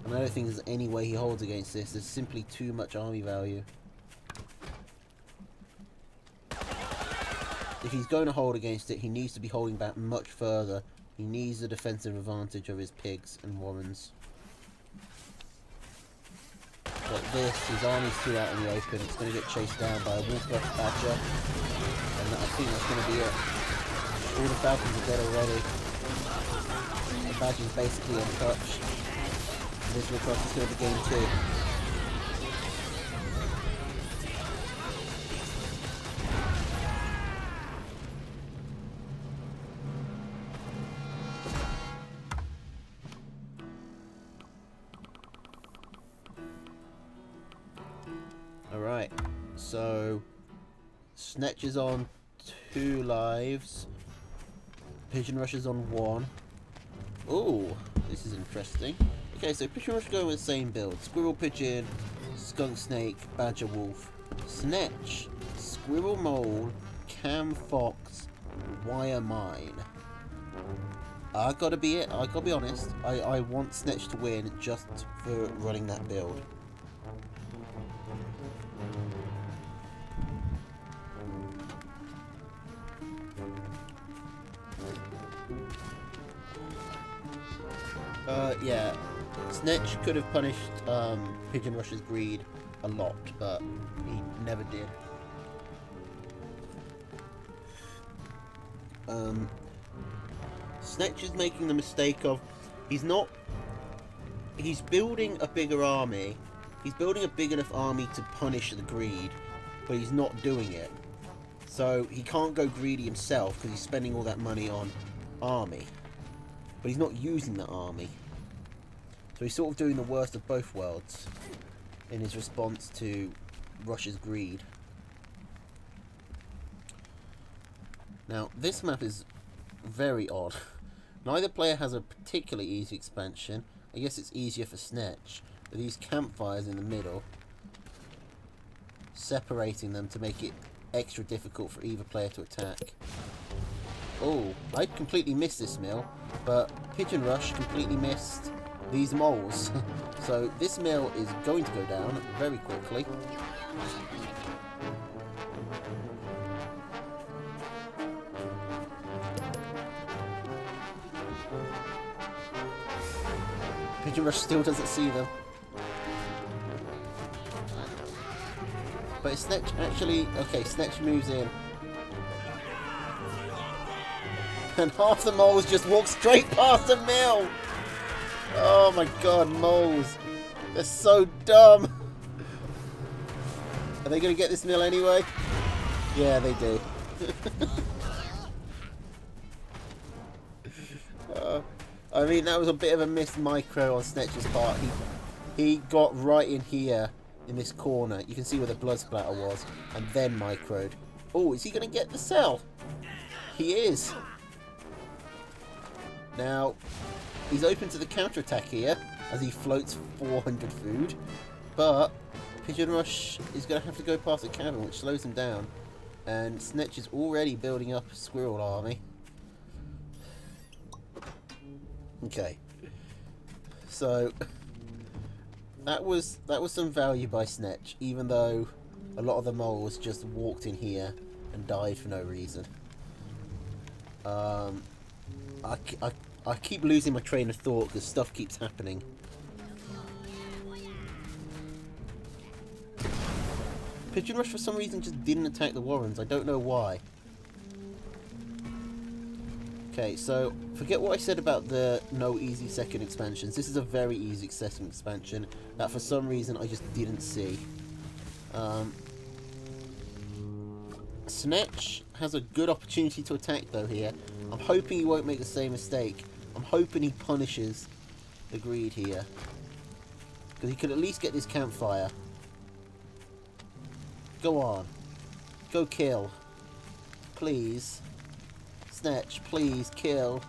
And I don't think there's any way he holds against this. There's simply too much army value. If he's going to hold against it, he needs to be holding back much further. He needs the defensive advantage of his pigs and warrens. But this, his army's too out in the open. It's going to get chased down by a wolf-rush badger, and I think that's going to be it. All the falcons are dead already. The badger's basically untouched. This looks like it's going to be game 2. Alright, so Snetch is on 2 lives, Pigeon Rush is on 1. Ooh, this is interesting. Okay, so Pigeon Rush go with the same build. Squirrel Pigeon, Skunk Snake, Badger Wolf. Snetch, Squirrel Mole, Cam Fox, Wire Mine. I gotta be honest, I want Snetch to win just for running that build. Yeah, Snetch could have punished Pigeon Rush's greed a lot, but he never did. Snetch is making the mistake of, he's building a bigger army, he's building a big enough army to punish the greed, but he's not doing it. So he can't go greedy himself because he's spending all that money on army, but he's not using the army. So he's sort of doing the worst of both worlds in his response to Rush's greed. Now, this map is very odd. Neither player has a particularly easy expansion. I guess it's easier for Snetch, with these campfires in the middle, separating them to make it extra difficult for either player to attack. Oh, I completely missed this mill, but Pigeon Rush completely missed these moles. So this mill is going to go down very quickly. Pigeon Rush still doesn't see them. But Snetch actually... Okay, Snetch moves in. And half the moles just walk straight past the mill! Oh my god, moles. They're so dumb. Are they going to get this mill anyway? Yeah, they do. I mean, that was a bit of a missed micro on Snetch's part. He got right in here, in this corner. You can see where the blood splatter was. And then microed. Oh, is he going to get the cell? He is. Now, he's open to the counterattack here, as he floats 400 food. But Pigeon Rush is going to have to go past the cavern, which slows him down. And Snetch is already building up a squirrel army. Okay. So that was some value by Snetch, even though a lot of the moles just walked in here and died for no reason. I keep losing my train of thought because stuff keeps happening. Pigeon Rush for some reason just didn't attack the Warrens. I don't know why. Okay, so forget what I said about the no easy second expansions. This is a very easy second expansion that for some reason I just didn't see. Snetch has a good opportunity to attack though here. I'm hoping he won't make the same mistake. I'm hoping he punishes the greed here. Because he could at least get this campfire. Go on. Go kill. Please. Snetch, please, kill.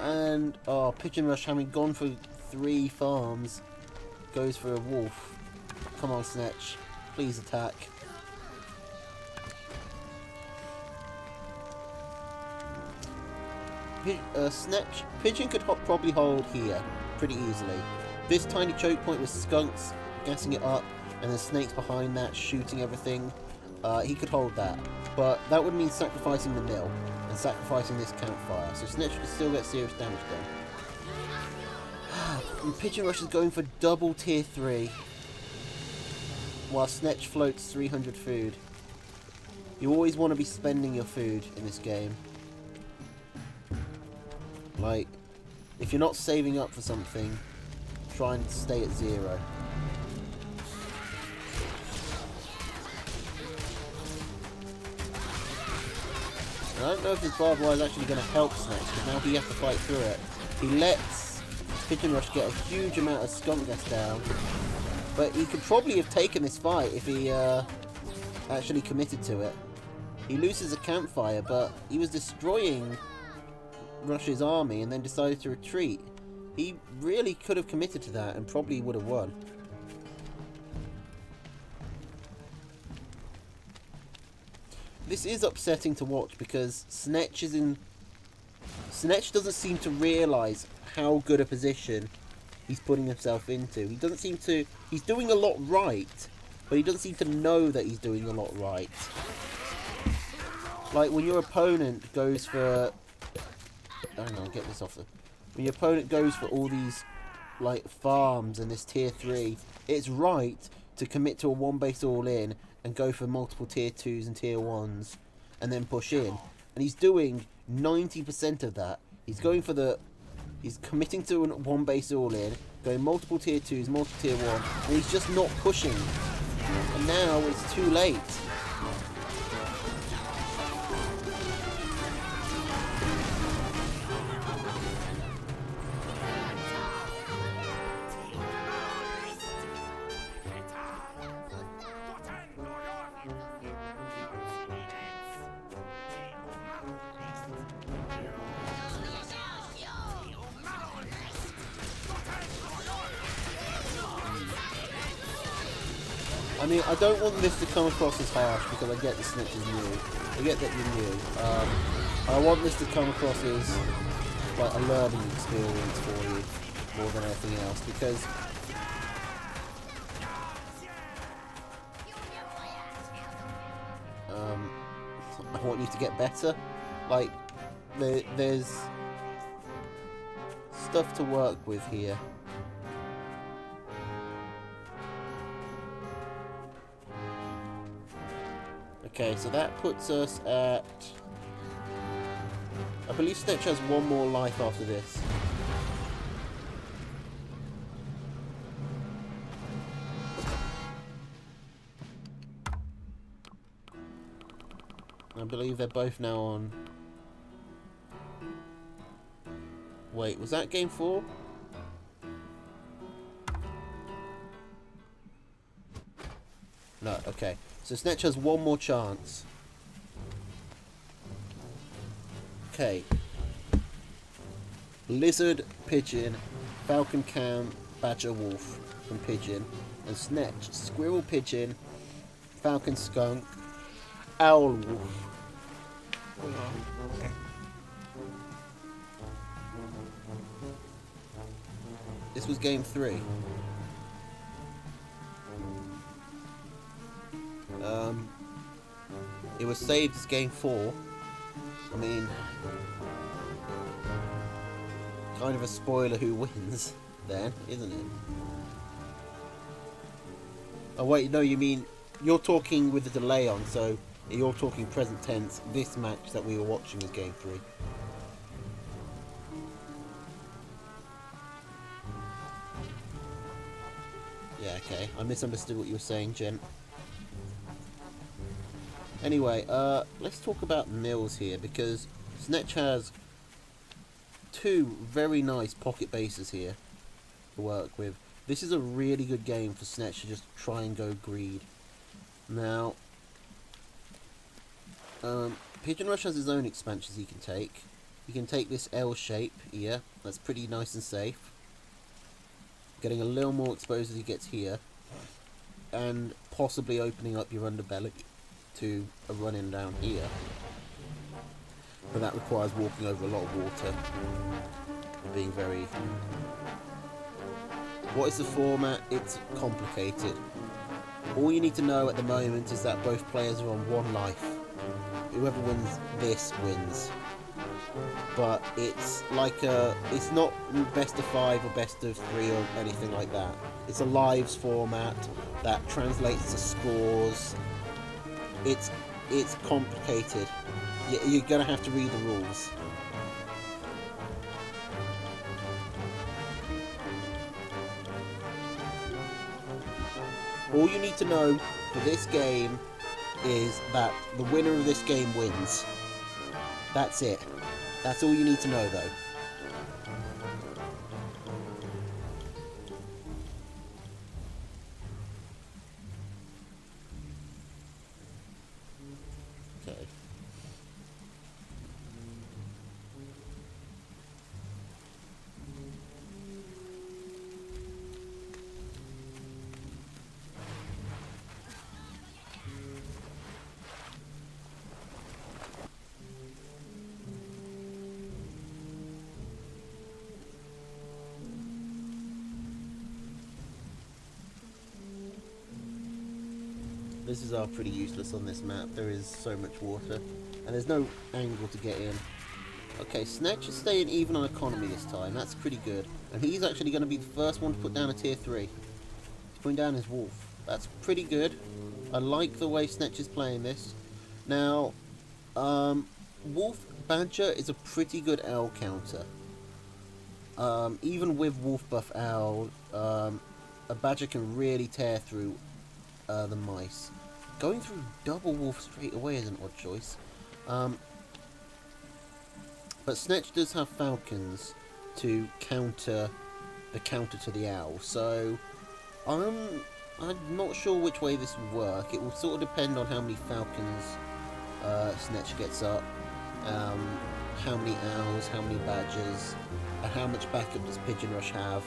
And, oh, Pigeon Rush, having gone for 3 farms, goes for a wolf. Come on, Snetch. Please attack. Snetch, Pigeon could probably hold here pretty easily. This tiny choke point with skunks gassing it up, and the snakes behind that shooting everything. He could hold that, but that would mean sacrificing the mill and sacrificing this campfire, so Snetch could still get serious damage done. And Pigeon Rush is going for double tier 3. While Snetch floats 300 food. You always want to be spending your food in this game. Like, if you're not saving up for something, try and stay at 0. And I don't know if this barbed wire is actually going to help Snatch, because now he has to fight through it. He lets Pigeon Rush get a huge amount of skunk gas down, but he could probably have taken this fight if he actually committed to it. He loses a campfire, but he was destroying Rush's army and then decided to retreat. He really could have committed to that and probably would have won. This is upsetting to watch because Snetch doesn't seem to realise how good a position he's putting himself into. He doesn't seem to... He's doing a lot right, but he doesn't seem to know that he's doing a lot right. Like, when your opponent goes for... Hang on, get this off the... When your opponent goes for all these, like, farms and this tier 3, it's right to commit to a one base all-in and go for multiple tier 2s and tier 1s and then push in. And he's doing 90% of that. He's going for the... He's committing to one base all-in, going multiple tier 2s, multiple tier 1, and he's just not pushing. And now it's too late. I mean, I don't want this to come across as harsh because I get the Snitch is new. I get that you're new. I want this to come across as like a learning experience for you more than anything else, because I want you to get better. Like, there's stuff to work with here. Okay, so that puts us at... I believe Snetch has one more life after this. I believe they're both now on... Wait, was that game 4? No, okay. So Snetch has one more chance. Okay. Lizard, Pigeon, Falcon Cam, Badger Wolf, and Pigeon. And Snetch, Squirrel Pigeon, Falcon Skunk, Owl Wolf. This was game 3. It was saved as game 4. I mean, kind of a spoiler who wins then, isn't it? Oh wait, no, you mean, you're talking with the delay on, so you're talking present tense. This match that we were watching was game 3. Yeah, okay, I misunderstood what you were saying, gent. Anyway, let's talk about mills here, because Snetch has 2 very nice pocket bases here to work with. This is a really good game for Snetch to just try and go greed. Now, Pigeon Rush has his own expansions he can take. He can take this L shape here, that's pretty nice and safe. Getting a little more exposed as he gets here, and possibly opening up your underbelly to a run-in down here, but that requires walking over a lot of water, being very... What is the format? It's complicated. All you need to know at the moment is that both players are on 1 life. Whoever wins this wins. but it's like it's not best of 5 or best of 3 or anything like that. It's a lives format that translates to scores. It's complicated. You're gonna have to read the rules. All you need to know for this game is that the winner of this game wins. That's it. That's all you need to know, though. Okay. This is pretty useless on this map. There is so much water, and there's no angle to get in. Okay, Snatch is staying even on economy this time. That's pretty good. And he's actually going to be the first one to put down a tier 3. He's putting down his wolf. That's pretty good. I like the way Snatch is playing this. Now, Wolf Badger is a pretty good owl counter. Even with Wolf Buff Owl, a Badger can really tear through the mice. Going through double wolf straight away is an odd choice. But Snatch does have falcons to counter to the owl, so I'm not sure which way this will work. It will sort of depend on how many falcons Snatch gets up, how many owls, how many badgers, and how much backup does Pigeon Rush have.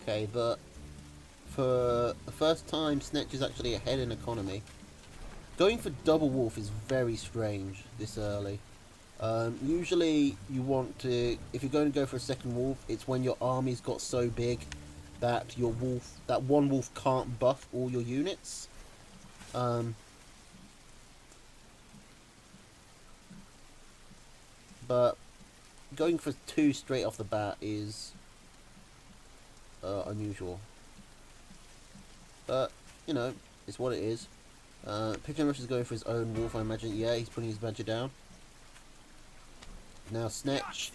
Okay, but for the first time, Snatch is actually ahead in economy. Going for double wolf is very strange this early. Usually you want to, if you're going to go for a second wolf, it's when your army's got so big that that one wolf can't buff all your units. But going for 2 straight off the bat is unusual. But, you know, it's what it is. Pigeon Rush is going for his own wolf, I imagine. Yeah, he's putting his badger down. Now Snatch,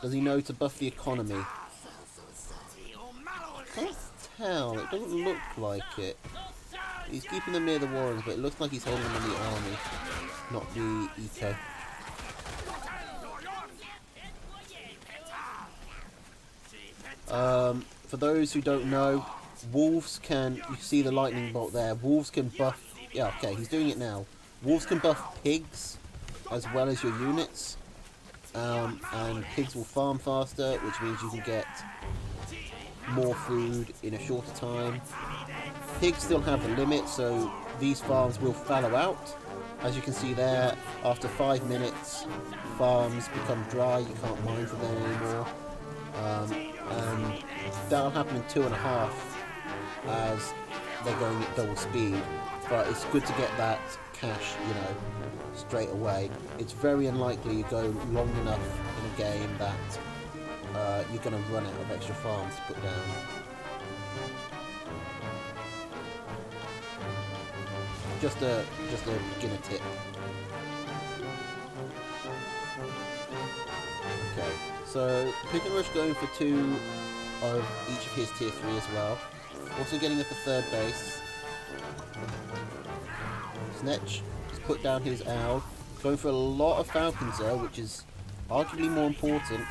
does he know to buff the economy? Can't tell, it doesn't look like it. He's keeping them near the warrens, but it looks like he's holding them in the army, not the eco. For those who don't know, wolves can, you see the lightning bolt there, wolves can buff, yeah, okay, he's doing it now. Wolves can buff pigs as well as your units, and pigs will farm faster, which means you can get more food in a shorter time. Pigs still have a limit, so these farms will fallow out. As you can see there, after 5 minutes, farms become dry, you can't mine from them anymore. And that'll happen in 2.5 as they're going at double speed. But it's good to get that cash, you know, straight away. It's very unlikely you go long enough in a game that you're going to run out of extra farms to put down. Just a beginner tip. Okay, so Pigeon Rush going for 2 of each of his tier 3 as well. Also getting up a 3rd base. Snatch has put down his owl. Going for a lot of falcons though, which is arguably more important.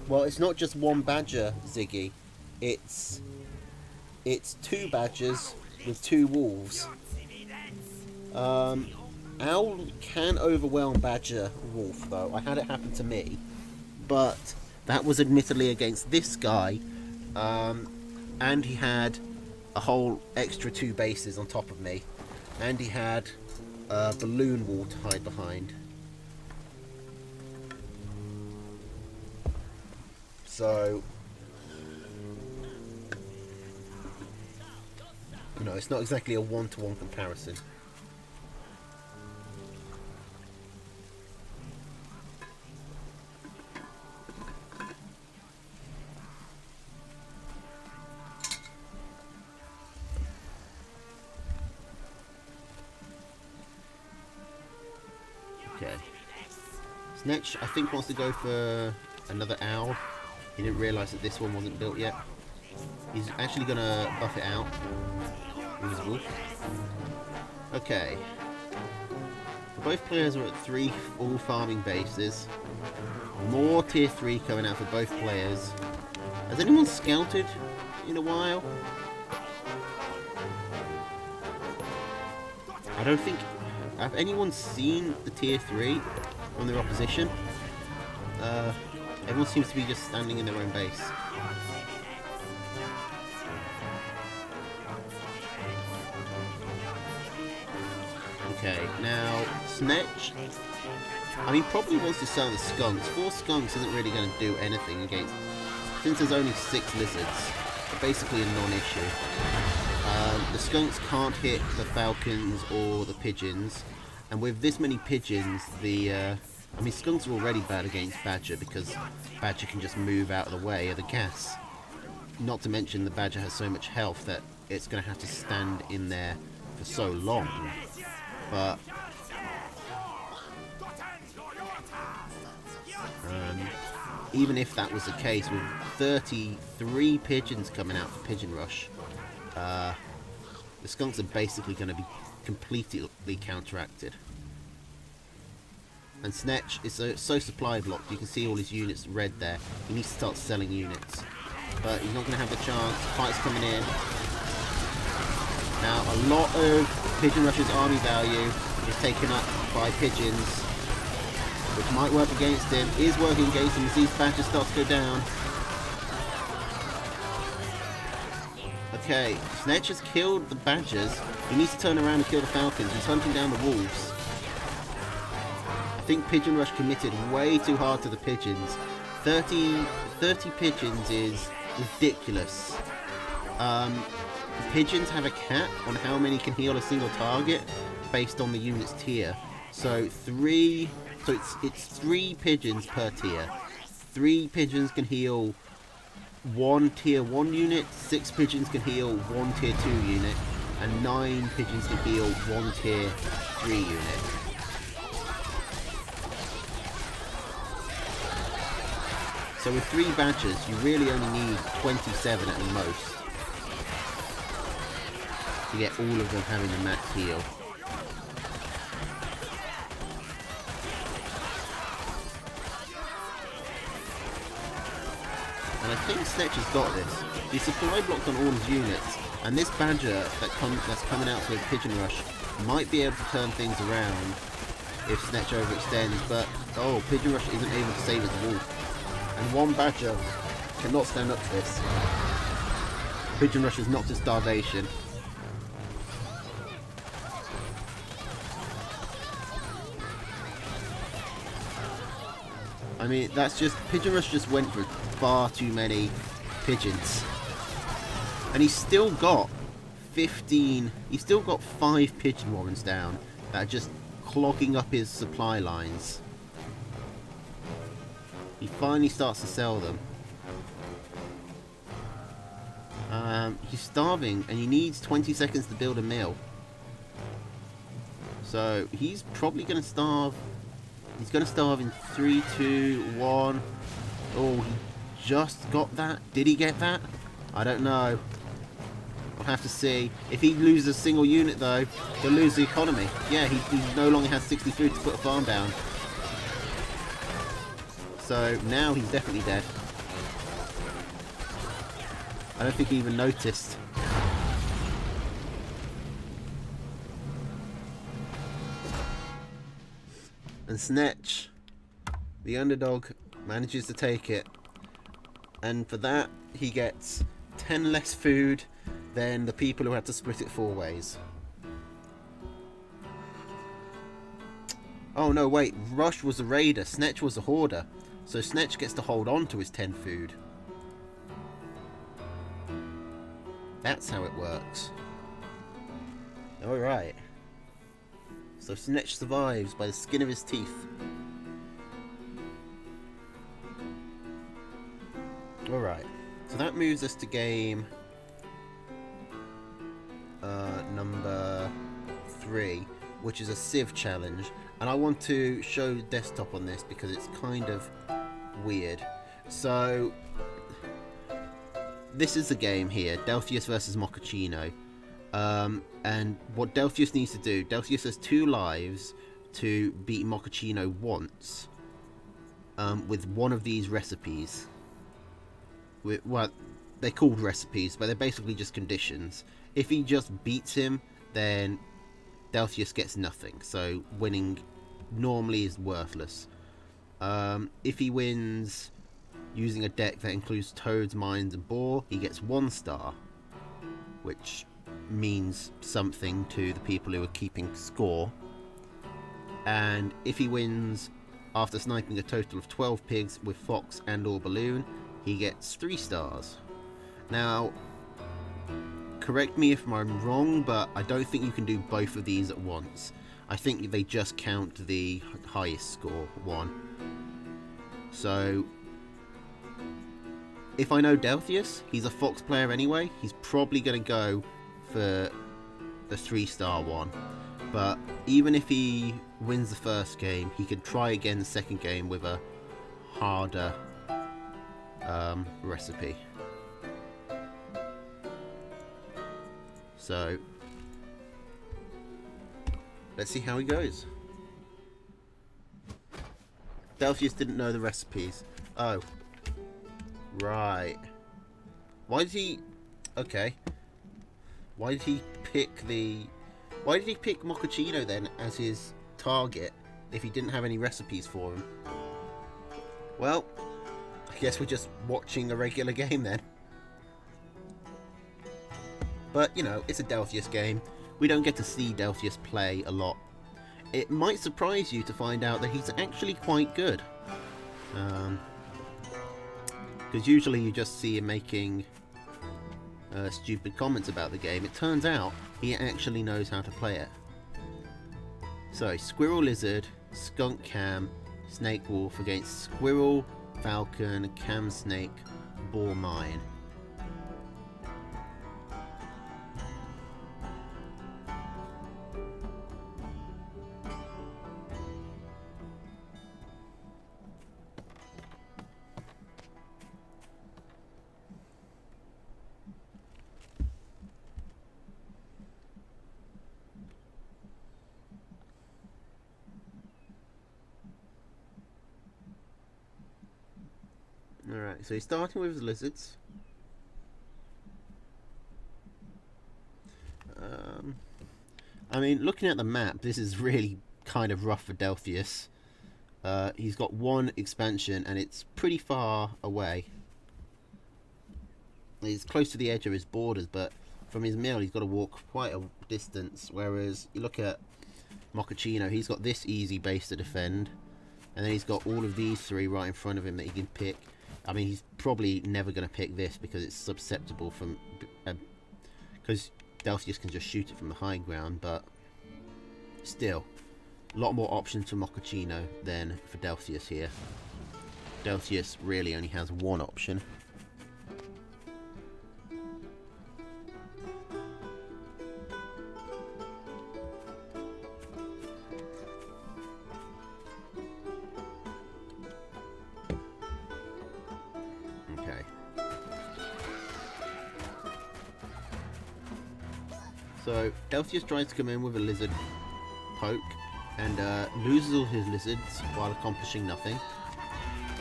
Well, it's not just one badger, Ziggy. It's 2 badgers with 2 wolves. Owl can overwhelm badger wolf though. I had it happen to me, but that was admittedly against this guy, and he had a whole extra 2 bases on top of me, and he had a balloon wall to hide behind. So, you know, it's not exactly a one-to-one comparison. Okay. Snatch, I think, wants to go for another owl. He didn't realise that this one wasn't built yet. He's actually going to buff it out with his wolf. Okay. Both players are at 3 full farming bases. More tier 3 coming out for both players. Has anyone scouted in a while? I don't think... Have anyone seen the tier 3 on their opposition? Everyone seems to be just standing in their own base. Okay, now Snatch, I mean, probably wants to sell the skunks. 4 skunks isn't really going to do anything against, since there's only 6 lizards, they're basically a non-issue. The skunks can't hit the falcons or the pigeons, and with this many pigeons, I mean, skunks are already bad against badger because badger can just move out of the way of the gas. Not to mention the badger has so much health that it's going to have to stand in there for so long. But even if that was the case, with 33 pigeons coming out for Pigeon Rush, the skunks are basically going to be completely counteracted. And Snatch is so supply blocked, you can see all his units red there. He needs to start selling units. But he's not going to have the chance. Fight's coming in. Now, a lot of Pigeon Rush's army value is taken up by pigeons, which might work against him. Is working against him as these badgers start to go down. Okay, Snatch has killed the badgers. He needs to turn around and kill the falcons. He's hunting down the wolves. I think Pigeon Rush committed way too hard to the pigeons. 30 pigeons is ridiculous. Pigeons have a cap on how many can heal a single target based on the unit's tier. So it's 3 pigeons per tier. 3 pigeons can heal 1 tier 1 unit, 6 pigeons can heal 1 tier 2 unit, and 9 pigeons can heal 1 tier 3 unit. So with 3 badgers, you really only need 27 at the most to get all of them having the max heal. And I think Snatch has got this. He's supply blocked on all his units, and this badger that's coming out for a Pigeon Rush might be able to turn things around if Snatch overextends, but oh, Pigeon Rush isn't able to save his wolf. And 1 badger cannot stand up to this. Pigeon Rush is not to starvation. I mean, that's just... Pigeon Rush just went for far too many pigeons. And he's still got 15... He's still got 5 pigeon warrens down that are just clogging up his supply lines. He finally starts to sell them. He's starving and he needs 20 seconds to build a mill. So he's probably going to starve. He's going to starve in 3, 2, 1. Oh, he just got that. Did he get that? I don't know. I'll have to see. If he loses a single unit though, he'll lose the economy. Yeah, he no longer has 60 food to put a farm down. So now he's definitely dead. I don't think he even noticed. And Snatch, the underdog, manages to take it. And for that, he gets 10 less food then the people who had to split it 4 ways. Oh no, wait, Rush was a raider, Snetch was a hoarder. So Snetch gets to hold on to his 10 food. That's how it works. Alright. So Snetch survives by the skin of his teeth. Alright. So that moves us to game number 3, which is a Civ challenge. And I want to show desktop on this because it's kind of weird. So this is the game here, Delphius versus Mochaccino. And what Delphius needs to do, Delphius has 2 lives to beat Mochaccino once with one of these recipes. Well, they're called recipes, but they're basically just conditions. If he just beats him, then Delphius gets nothing, so winning normally is worthless. If he wins using a deck that includes toads, mines and boar, he gets 1 star, which means something to the people who are keeping score. And if he wins after sniping a total of 12 pigs with fox and or balloon, he gets 3 stars. Now, correct me if I'm wrong, but I don't think you can do both of these at once. I think they just count the highest score, 1. So, if I know Delphius, he's a fox player anyway, he's probably going to go for the 3-star one. But even if he wins the first game, he could try again the second game with a harder recipe. So let's see how he goes. Delphius didn't know the recipes. Oh, right. Why did he? Okay. Why did he pick Mochaccino then as his target if he didn't have any recipes for him? Well, I guess we're just watching a regular game then. But, you know, it's a Delphius game. We don't get to see Delphius play a lot. It might surprise you to find out that he's actually quite good. Because usually you just see him making stupid comments about the game. It turns out he actually knows how to play it. So, Squirrel Lizard, Skunk Cam, Snake Wolf against Squirrel, Falcon, Cam Snake, Boar Mine. Alright, so he's starting with his lizards. I mean, looking at the map, this is really kind of rough for Delphius. He's got 1 expansion and it's pretty far away. He's close to the edge of his borders, but from his mill he's got to walk quite a distance, whereas you look at Mochaccino, he's got this easy base to defend, and then he's got all of these 3 right in front of him that he can pick. I mean, he's probably never going to pick this because it's susceptible from... because Delphius can just shoot it from the high ground, but still, a lot more options for Mochaccino than for Delphius here. Delphius really only has 1 option. So Delphius tries to come in with a lizard poke and loses all his lizards while accomplishing nothing.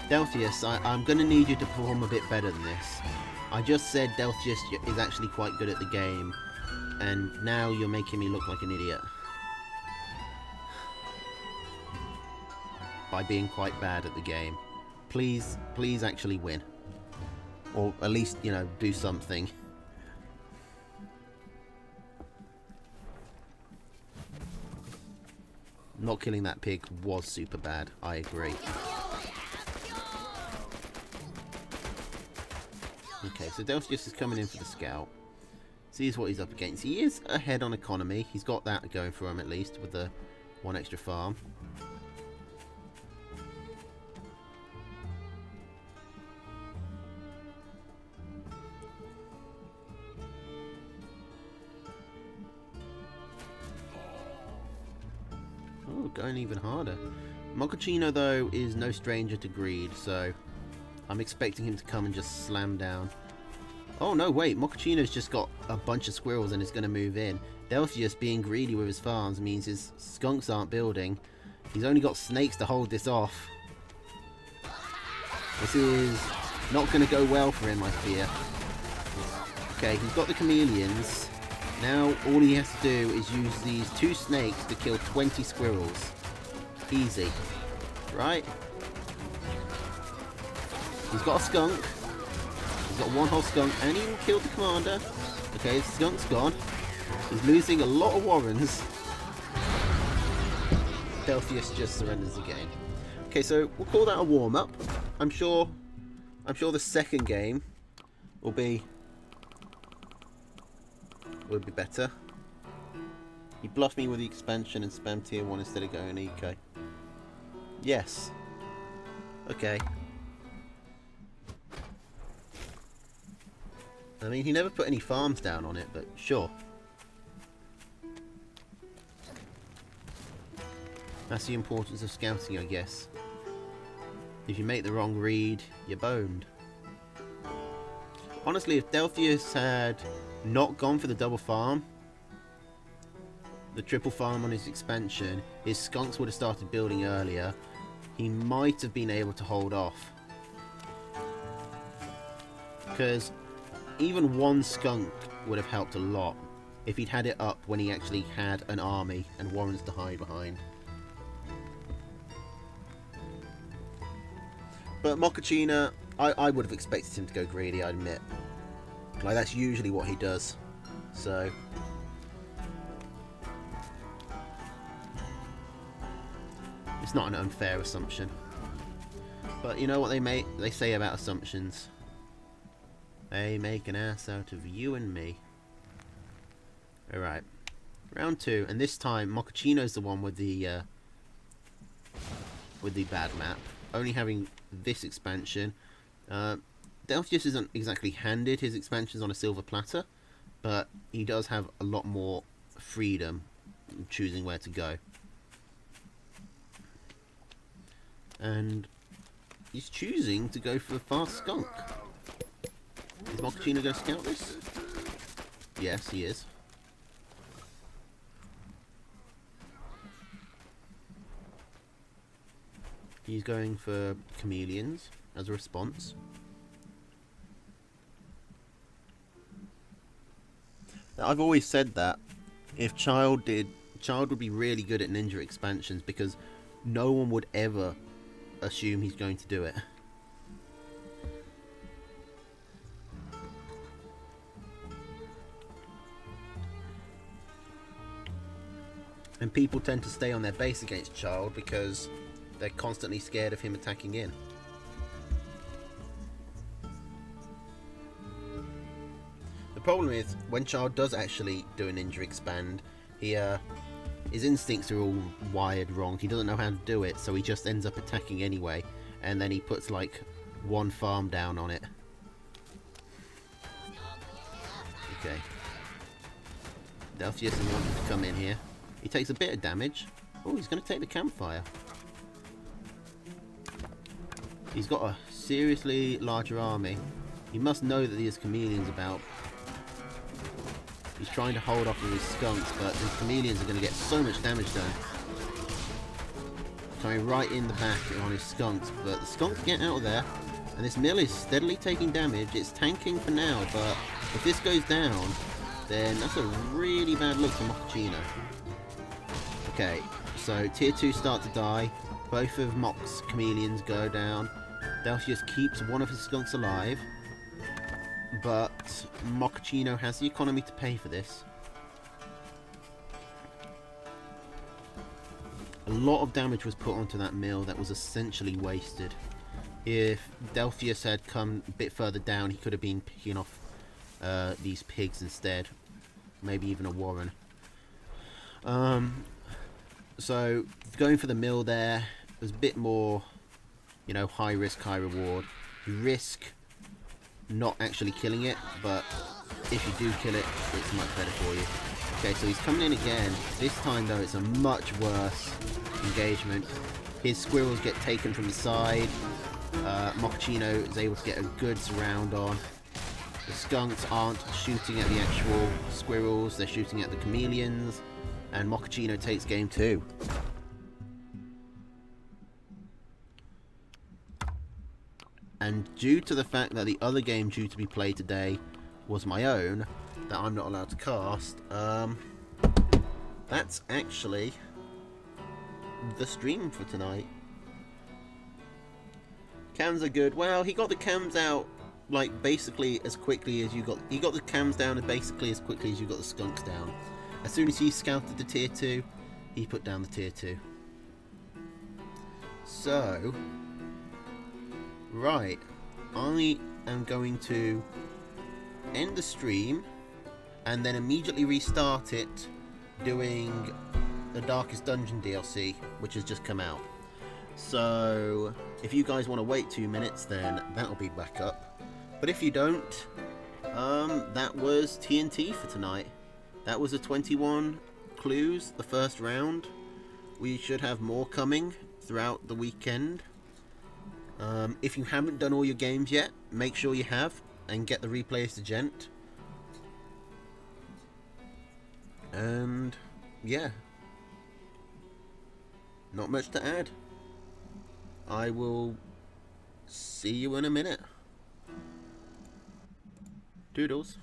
Delphius, I'm going to need you to perform a bit better than this. I just said Delphius is actually quite good at the game, and now you're making me look like an idiot by being quite bad at the game. Please actually win. Or at least, you know, do something. Not killing that pig was super bad. I agree. Okay, so Delphius is coming in for the scout. Sees what he's up against. He is ahead on economy. He's got that going for him at least with the one extra farm. Oh, going even harder. Mochaccino, though, is no stranger to greed, so I'm expecting him to come and just slam down. Oh, no, wait. Mochaccino's just got a bunch of squirrels and is going to move in. Delphius being greedy with his farms means his skunks aren't building. He's only got snakes to hold this off. This is not going to go well for him, I fear. Okay, he's got the chameleons. Now all he has to do is use these 2 snakes to kill 20 squirrels. Easy. Right? He's got a skunk. He's got 1 whole skunk and he even killed the commander. Okay, the skunk's gone. He's losing a lot of warrens. Delphius just surrenders the game. Okay, so we'll call that a warm-up. I'm sure the second game will be better. He bluffed me with the expansion and spammed tier 1 instead of going eco. Yes. Okay. I mean, he never put any farms down on it, but sure. That's the importance of scouting, I guess. If you make the wrong read, you're boned. Honestly, if Delphius had not gone for the double farm, the triple farm on his expansion, his skunks would have started building earlier. He might have been able to hold off. Because even 1 skunk would have helped a lot if he'd had it up when he actually had an army and warrens to hide behind. But Mochaccino, I would have expected him to go greedy, I admit. Like, that's usually what he does. So it's not an unfair assumption. But you know what they say about assumptions? They make an ass out of you and me. Alright. Round 2, and this time Mochaccino's the one with the bad map. Only having this expansion. Delphius isn't exactly handed his expansions on a silver platter, but he does have a lot more freedom in choosing where to go. And he's choosing to go for the fast skunk. Is Mochaccino going to scout this? Yes, he is. He's going for chameleons as a response. I've always said that if Child would be really good at ninja expansions because no one would ever assume he's going to do it. And people tend to stay on their base against Child because they're constantly scared of him attacking in. The problem is, when Child does actually do a ninja expand, his instincts are all wired wrong. He doesn't know how to do it, so he just ends up attacking anyway. And then he puts like 1 farm down on it. Okay. Delphius is wanting to come in here. He takes a bit of damage. Oh, he's going to take the campfire. He's got a seriously larger army. He must know that there's chameleons about. He's trying to hold off with his skunks, but his chameleons are going to get so much damage done. Coming right in the back on his skunks, but the skunks get out of there. And this mill is steadily taking damage. It's tanking for now, but if this goes down, then that's a really bad look for Mochaccino. Okay, so tier 2 start to die. Both of Mock's chameleons go down. Delphius keeps one of his skunks alive. But Mochaccino has the economy to pay for this. A lot of damage was put onto that mill that was essentially wasted. If Delphius had come a bit further down, he could have been picking off these pigs instead. Maybe even a warren. So going for the mill there was a bit more, you know, high risk, high reward. You risk not actually killing it, but if you do kill it, it's much better for you. Okay, so he's coming in again. This time though, it's a much worse engagement. His squirrels get taken from the side. Mochaccino is able to get a good surround on. The skunks aren't shooting at the actual squirrels, they're shooting at the chameleons. And Mochaccino takes game 2. And due to the fact that the other game due to be played today was my own, that I'm not allowed to cast, that's actually the stream for tonight. Cams are good. Well, he got the cams out like basically as quickly as he got the cams down basically as quickly as you got the skunks down. As soon as he scouted the tier 2, he put down the tier 2. So, right, I am going to end the stream and then immediately restart it doing the Darkest Dungeon DLC, which has just come out. So, if you guys want to wait 2 minutes, then that'll be back up. But if you don't, that was TNT for tonight. That was the 21 clues, the first round. We should have more coming throughout the weekend. If you haven't done all your games yet, make sure you have and get the replays to Gent. And yeah, not much to add. I will see you in a minute. Doodles.